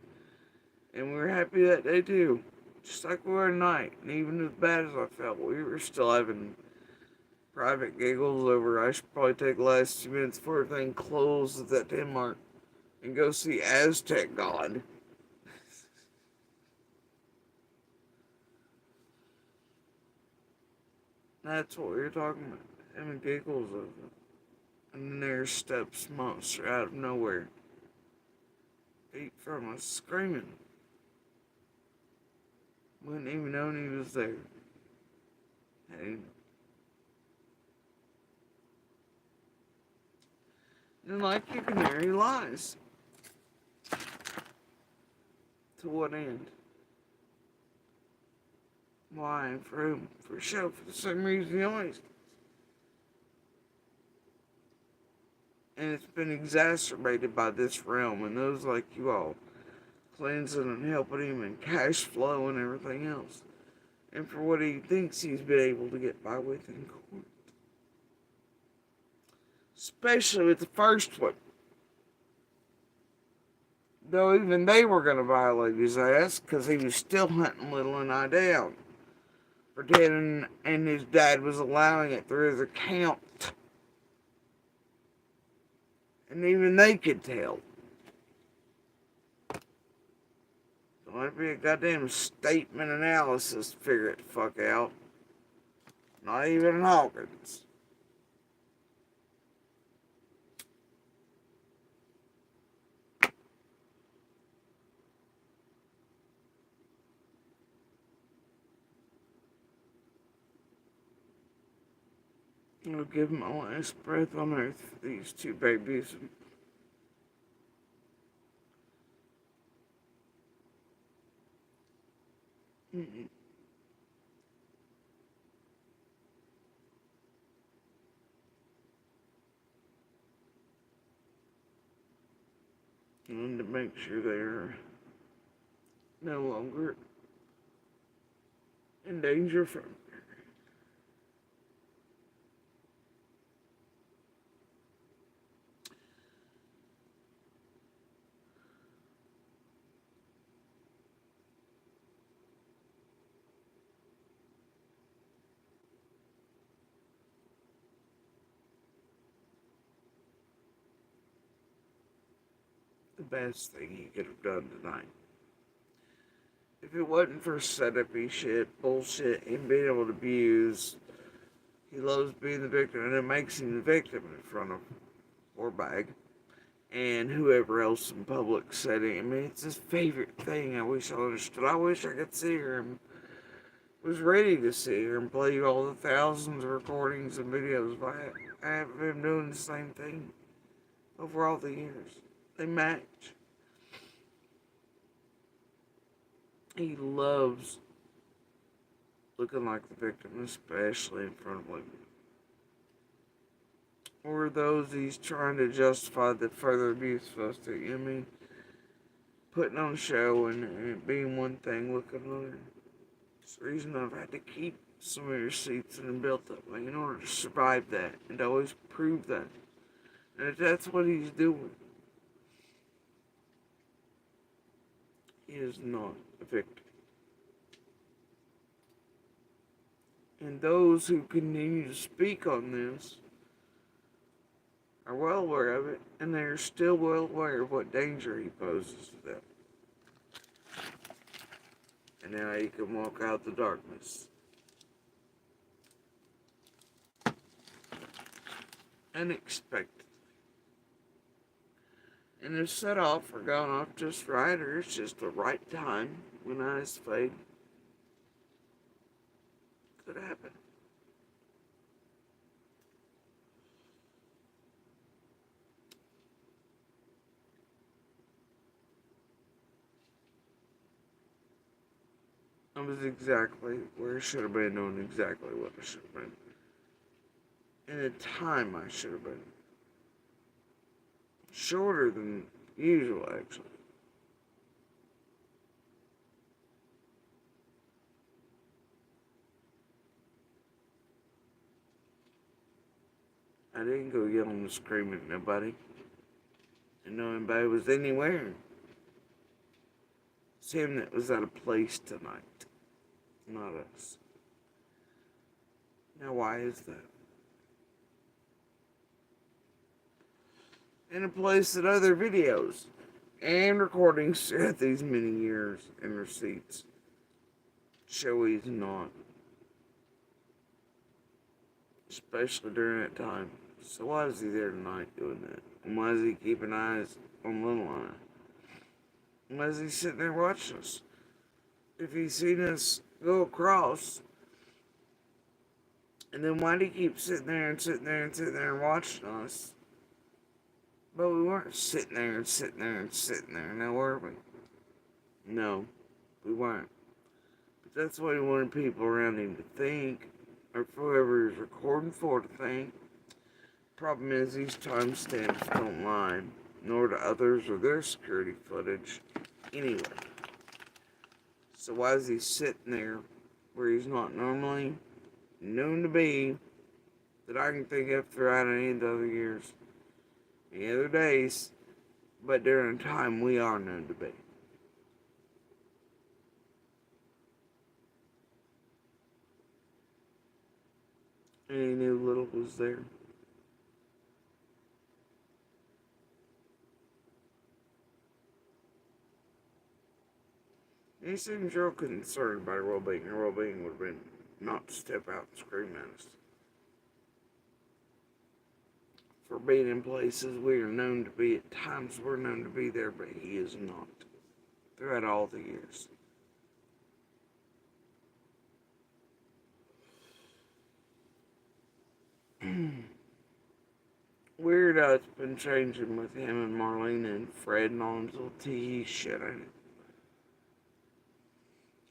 And we were happy that day too. Just like we were tonight. And even as bad as I felt, we were still having private giggles over I should probably take the last 2 minutes before everything closed at that Denmark and go see Aztec God. That's what we were talking about. Having giggles over it. And then there steps monster out of nowhere. Feet from us screaming. Wouldn't even known he was there. Hey. And like you can hear, he lies. To what end? Why? For whom? For show. For the same reason he always does. And it's been exacerbated by this realm and those like you all cleansing and helping him and cash flow and everything else. And for what he thinks he's been able to get by with in court. Especially with the first one. Though even they were going to violate his ass because he was still hunting Little and I down. Pretending, and his dad was allowing it through his account. And even they could tell. Don't let be a goddamn statement analysis to figure it the fuck out. Not even Hawkins. I'll give my last breath on earth for these two babies. And to make sure they're no longer in danger from the best thing he could have done tonight. If it wasn't for setup-y shit, bullshit, and being able to abuse, he loves being the victim, and it makes him the victim in front of Warbag and whoever else in public setting. I mean, it's his favorite thing. I wish I understood. I wish I could see her and was ready to see her and play you all the thousands of recordings and videos. But I haven't been doing the same thing over all the years. They match. He loves looking like the victim, especially in front of women. Or those he's trying to justify the further abuse supposed to. I mean, putting on a show and being one thing, looking another. It's the reason I've had to keep some of your receipts and built up in order to survive that and to always prove that. And if that's what he's doing, he is not a victim. And those who continue to speak on this are well aware of it, and they are still well aware of what danger he poses to them. And now he can walk out the darkness. Unexpectedly. And if set off or gone off just right, or it's just the right time when eyes fade, could happen. I was exactly where I should have been, doing exactly what I should have been. In the time I should have been. Shorter than usual, actually. I didn't go yelling and screaming at nobody. Didn't know anybody was anywhere. It's him that was out of place tonight, not us. Now, why is that? In a place that other videos and recordings throughout these many years and receipts show he's not. Especially during that time. So why is he there tonight doing that? And why is he keeping eyes on Little Eye? And why is he sitting there watching us? If he's seen us go across, and then why do he keep sitting there and sitting there and sitting there and watching us? But we weren't sitting there and sitting there and sitting there, now were we? No, we weren't. But that's what he wanted people around him to think, or for whoever he's recording for to think. Problem is, these timestamps don't lie, nor do others or their security footage. anyway. So why is he sitting there where he's not normally known to be, that I can think of throughout any of the other years, any other days, but during a time we are known to be? And he knew little was there. And he seems real concerned about her well-being. Her well-being would have been not to step out and scream at us. For being in places we are known to be, at times we're known to be there, but he is not. Throughout all the years. Weird how it's been changing with him and Marlena and Fred and all his little tee shit, ain't it?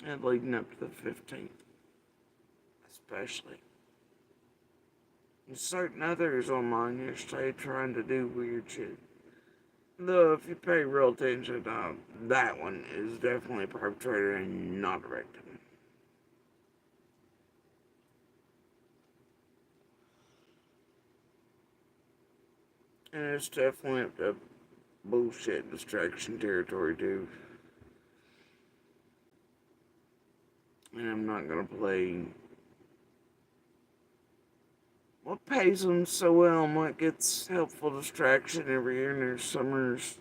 And leading up to the 15th. Especially. And certain others online yesterday trying to do weird shit. Though, if you pay real attention, that one is definitely a perpetrator and not a victim. And it's definitely up to bullshit distraction territory, too. And I'm not gonna play what pays them so well and what gets helpful distraction every year in their summers.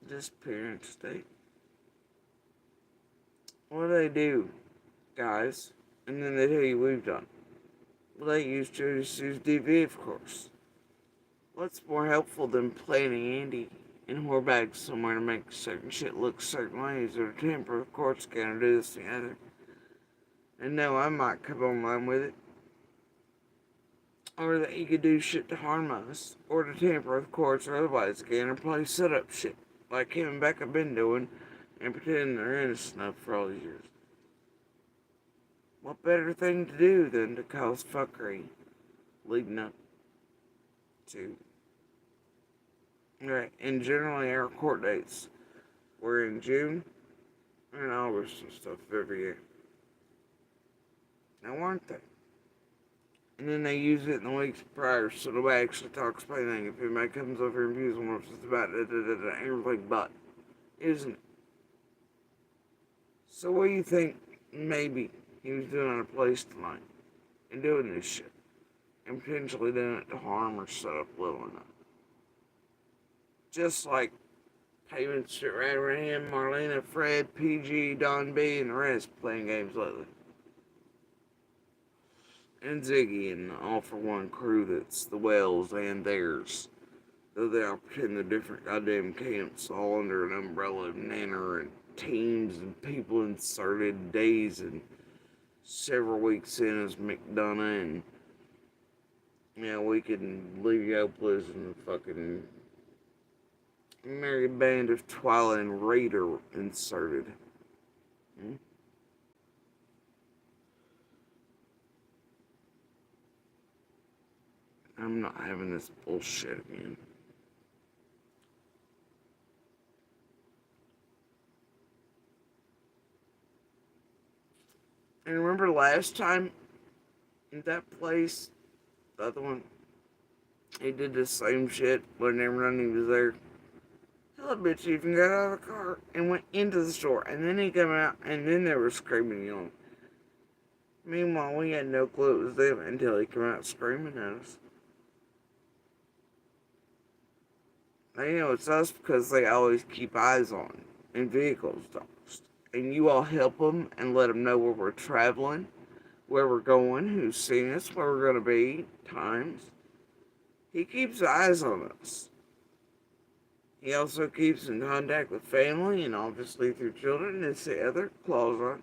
Disappearance date. What do they do, guys? And then they tell you we've done. Well, they use Jody Sue's DV, of course. What's more helpful than planting Andy in whore bags somewhere to make certain shit look certain ways, or to temper the court scanner, do this and the other? And no, I might come online with it. Or that he could do shit to harm us, or to tamper with courts or otherwise again, or play setup shit, like him and Becca been doing, and pretending they're innocent enough for all these years. What better thing to do than to cause fuckery leading up to? Right, and generally our court dates were in June and August and stuff every year. Now, aren't they? And then they use it in the weeks prior, so nobody actually talks about anything. If anybody comes over and views them, it's about everything but, isn't it? So what do you think maybe he was doing on a place tonight and doing this shit and potentially doing it to harm or set up Little enough? Just like payments shit right around him, Marlena, Fred, PG, Don B, and the rest playing games lately. And Ziggy and the All For One crew that's the Wells and theirs. Though they all pretend they're different goddamn camps, all under an umbrella of Nanner and teams and people inserted, days and several weeks in as McDonough and, we can Leviopoulos and the fucking merry band of Twilight and Raider inserted. I'm not having this bullshit again. And remember last time in that place, the other one, he did the same shit when everyone he was there. Hell, bitch even got out of the car and went into the store, and then he came out, and then they were screaming and yelling. Meanwhile, we had no clue it was them until he came out screaming at us. They know it's us because they always keep eyes on in vehicles, dogs. And you all help them and let them know where we're traveling, where we're going, who's seen us, where we're going to be, times. He keeps eyes on us. He also keeps in contact with family and obviously through children and the other claws on.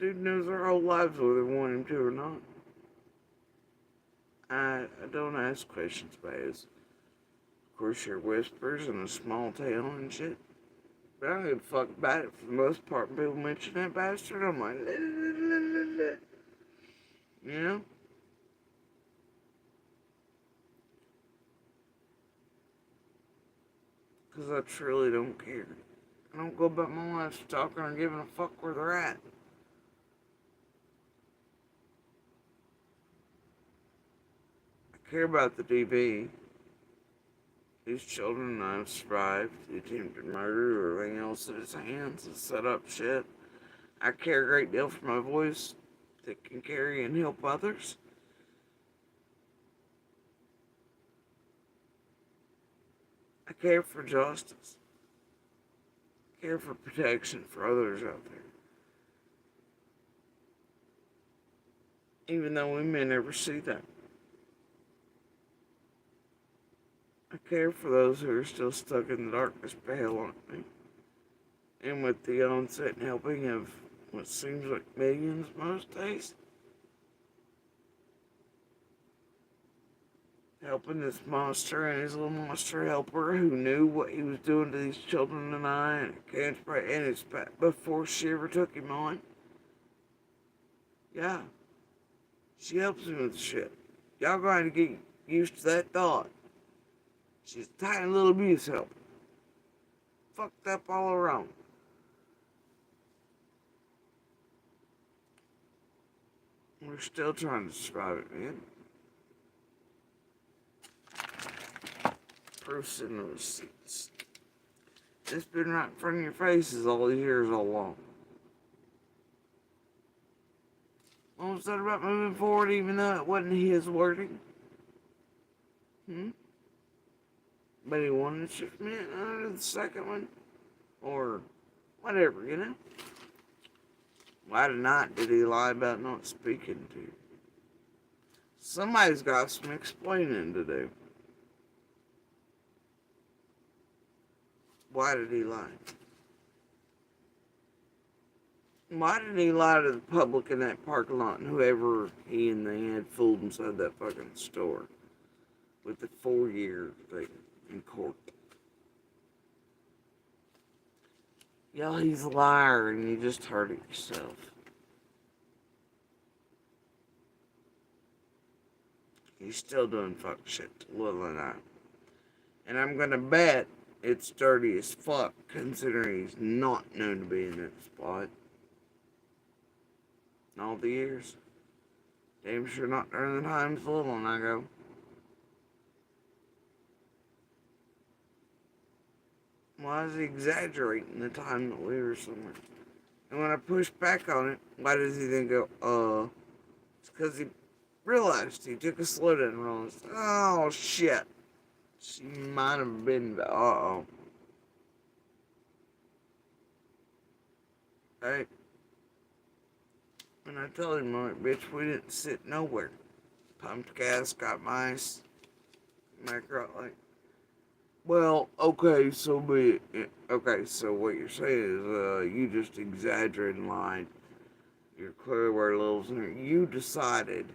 Dude knows our whole lives whether we want him to or not. I don't ask questions, Baz. Of course, you're whispers in a small town and shit. But I don't give a fuck about it for the most part. When people mention that bastard, I'm like, you know? because I truly don't care. I don't go about my life stalking or giving a fuck where they're at. I care about the DV. These children have survived the attempted murder or anything else at his hands and set up shit. I care a great deal for my voice that can carry and help others. I care for justice. I care for protection for others out there. Even though we may never see that. I care for those who are still stuck in the darkness behind me. And with the onset and helping of what seems like millions most days. Helping this monster and his little monster helper who knew what he was doing to these children and I and his pet before she ever took him on. Yeah. She helps me with shit. Y'all going to get used to that thought. She's a tiny little abuse helper. Fucked up all around. We're still trying to survive it, man. Proofs in the receipts. It's been right in front of your faces all these years all along. What was that about moving forward even though it wasn't his wording? But he wanted to shift me under the second one? Or whatever, you know? Why did he lie about not speaking to you? Somebody's got some explaining to do. Why did he lie? Why did he lie to the public in that parking lot and whoever he and they had fooled inside that fucking store with the 4-year thing in court? Y'all, he's a liar and you just heard it yourself. He's still doing fuck shit to Lil and I. And I'm gonna bet it's dirty as fuck considering he's not known to be in that spot. In all the years. Damn sure not during the times Lil and I go. Why is he exaggerating the time that we were somewhere? And when I push back on it, why does he then go, it's because he realized he took a slow down and realized, oh shit. She might have been the Hey. And I told him, like, bitch, we didn't sit nowhere. Pumped gas, got mice. Macro, like, well, okay, so what you're saying is, you just exaggerated and lied. You're clearly where Lil's in here. You decided,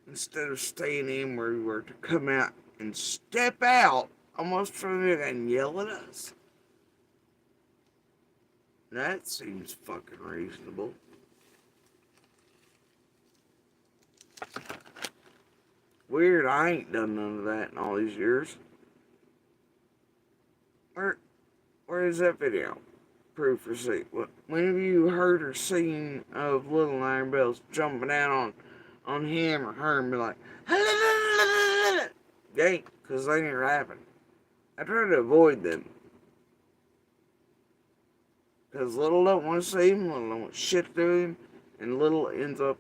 instead of staying in where you were, to come out and step out almost from the and yell at us. That seems fucking reasonable. Weird, I ain't done none of that in all these years. Where is that video? Proof receipt. When have you heard or seen of Little Iron Bells jumping out on him or her and be like, they ain't, because they ain't rapping. I try to avoid them. Because Little don't want to see him, Little don't want shit to do him, and Little ends up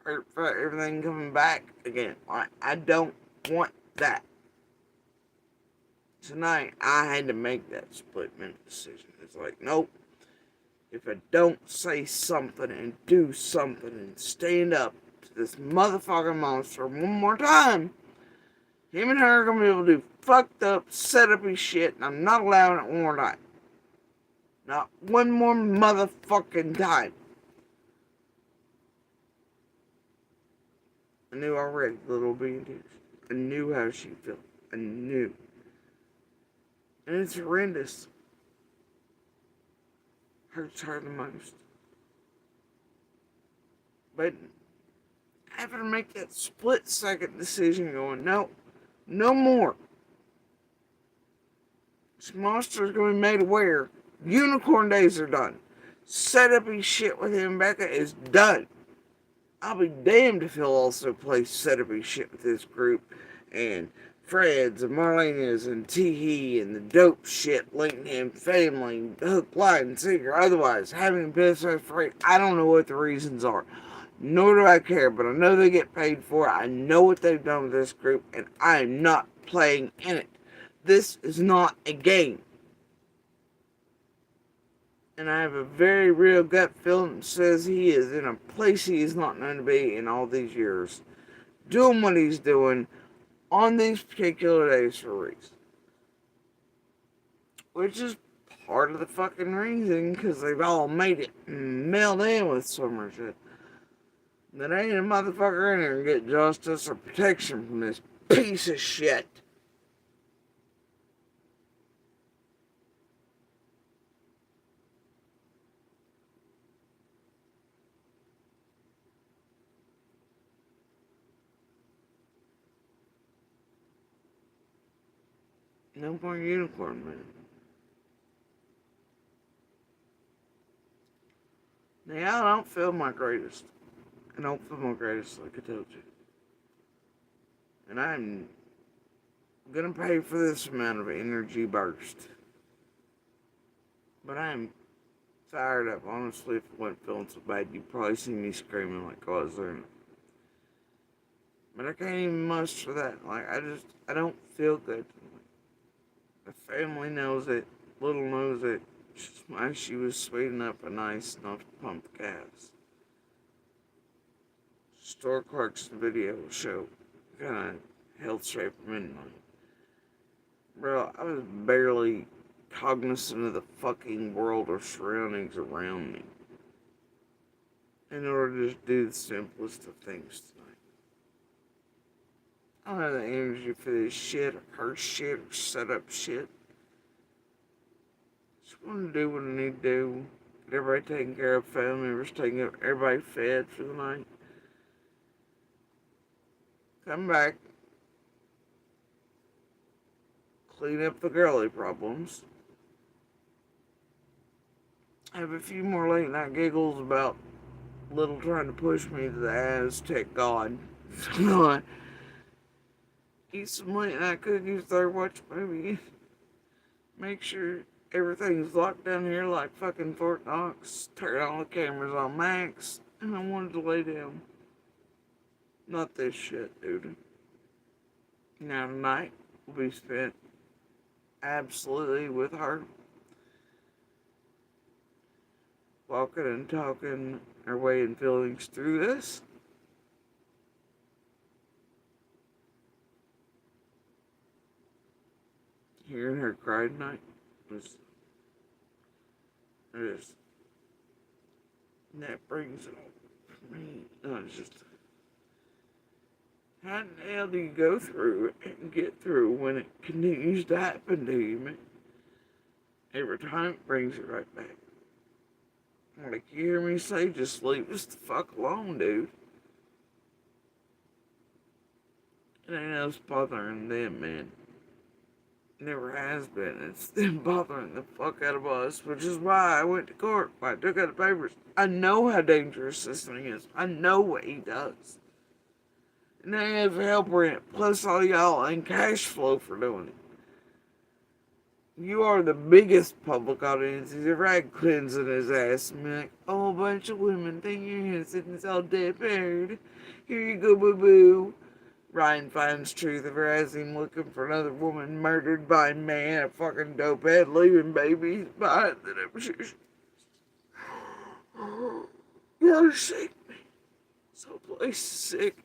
hurt for everything coming back again. I don't want that. Tonight, I had to make that split-minute decision. It's like, nope. If I don't say something and do something and stand up to this motherfucking monster one more time, him and her are going to be able to do fucked up, set up his shit, and I'm not allowing it one more time. Not one more motherfucking time. I knew already, Little being douche. I knew how she felt. I knew. And it's horrendous. Hurts her the most. But having to make that split-second decision going, no more. This monster's gonna be made aware. Unicorn days are done. Set up his shit with him and Becca is done. I'll be damned if he'll also play set up his shit with this group and Fred's and Marlena's and Tee and the dope shit linking him, family, hook, line, and sinker. Otherwise, having business for it, I don't know what the reasons are. Nor do I care, but I know they get paid for it. I know what they've done with this group, and I am not playing in it. This is not a game. And I have a very real gut feeling that says he is in a place he is not known to be in all these years. Doing what he's doing on these particular days for a reason. Which is part of the fucking reason, because they've all made it meld in with some shit. There ain't a motherfucker in there to get justice or protection from this piece of shit. No more unicorn man. Now, I don't feel my greatest. I don't feel my greatest, like I told you. And I'm gonna pay for this amount of energy burst. But I'm fired up. Honestly, if I wasn't feeling so bad, you'd probably see me screaming like I was there. But I can't even muster that. Like, I don't feel good. The family knows it. Little knows it. She was sweet enough and nice enough to pump the gas. Store clerk's video show kind of held straight for midnight. Bro, I was barely cognizant of the fucking world or surroundings around me in order to just do the simplest of things tonight. I don't have the energy for this shit or her shit or set up shit. Just want to do what I need to do. Get everybody taken care of, family members taken care of, everybody fed for the night. Come back. Clean up the girly problems. Have a few more late night giggles about Little trying to push me to the Aztec god. Eat some late night cookies, start watch a movie. Make sure everything's locked down here like fucking Fort Knox. Turn all the cameras on max. And I wanted to lay down. Not this shit, dude. Now tonight will be spent absolutely with her. Walking and talking our way and feelings through this. Hearing her cry tonight was just, that brings it up for me. No, it's just, how the hell do you go through it and get through when it continues to happen to you, man? Every time it brings it right back. Like you hear me say, just leave us the fuck alone, dude. It ain't us bothering them, man. Never has been. It's them bothering the fuck out of us, which is why I went to court. Why I took out the papers. I know how dangerous this thing is. I know what he does. And they have help in it, plus all y'all and cash flow for doing it. You are the biggest public audience he's ever had cleansing his ass and be like, oh, a bunch of women think you're innocent and it's all dead married. Here you go, boo-boo. Ryan finds truth of her as him looking for another woman murdered by a man, a fucking dopehead, leaving babies behind that Y'all sick me. So place is sick.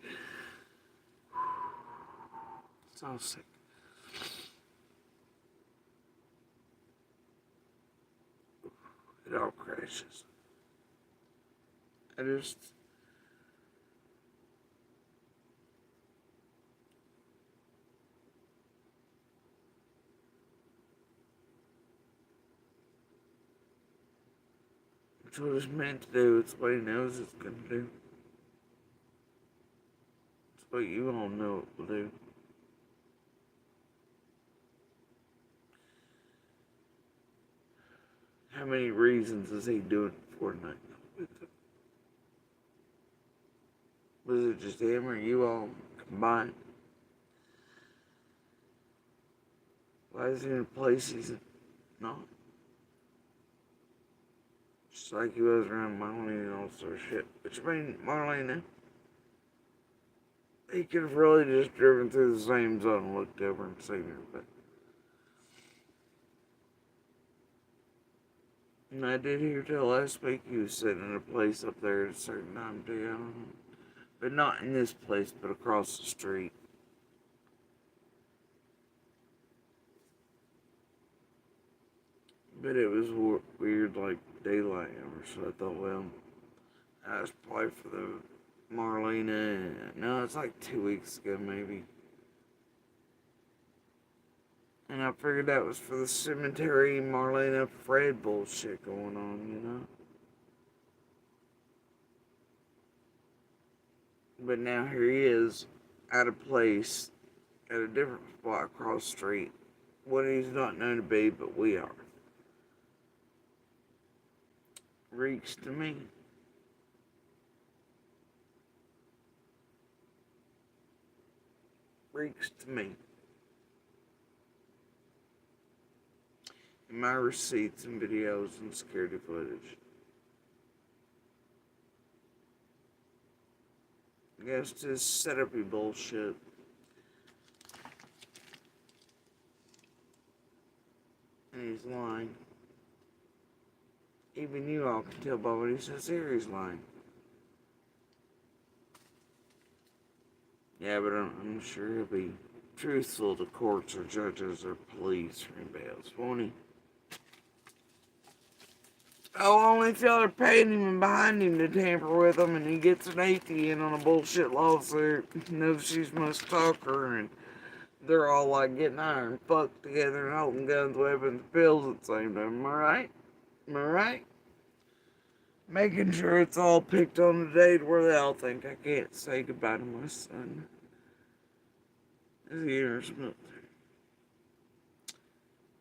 It's all sick. It all crashes. I just... It's what it's meant to do. It's what he knows it's gonna do. It's what you all know it will do. How many reasons is he doing it for tonight? Was it just him or you all combined? Why is he in a place he's not? Just like he was around Marlene and all sort of shit. Which I mean, Marlene, he could have really just driven through the same zone and looked over and seen her, but. And I did hear till last week he was sitting in a place up there at a certain time too, I don't know. But not in this place, but across the street. But it was weird, like daylight hours, so I thought, well, I was probably for the Marlena. No, it's like 2 weeks ago, maybe. And I figured that was for the cemetery Marlena Fred bullshit going on, you know? But now here he is, at a place, at a different spot across the street. What he's not known to be, but we are. Reeks to me. Reeks to me. In my receipts and videos and security footage. I guess just set up your bullshit. And he's lying. Even you all can tell by what he says here he's lying. Yeah, but I'm sure he'll be truthful to courts or judges or police or anybody else, won't he? Oh, only if y'all are paying him and behind him to tamper with him and he gets an ATN on a bullshit lawsuit. Knows she's my stalker and they're all like getting iron fucked together and holding guns, weapons, pills at the same time. Am I right? Am I right? Making sure it's all picked on the date where they all think I can't say goodbye to my son as he enters military.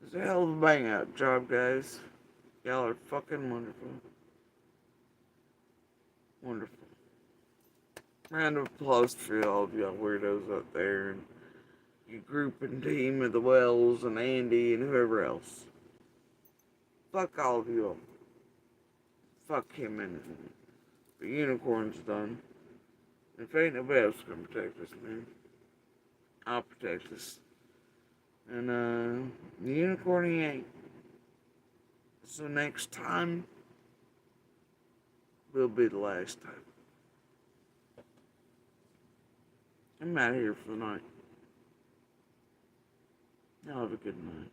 It's a hell of a bang out job, guys. Y'all are fucking wonderful. Wonderful. Round of applause for all of y'all weirdos out there and you group and team of the Wells and Andy and whoever else. Fuck all of you all. Fuck him and the unicorn's done. If ain't nobody else gonna protect us, man, I'll protect us. And the unicorn he ain't. So next time will be the last time. I'm out of here for the night. Y'all have a good night.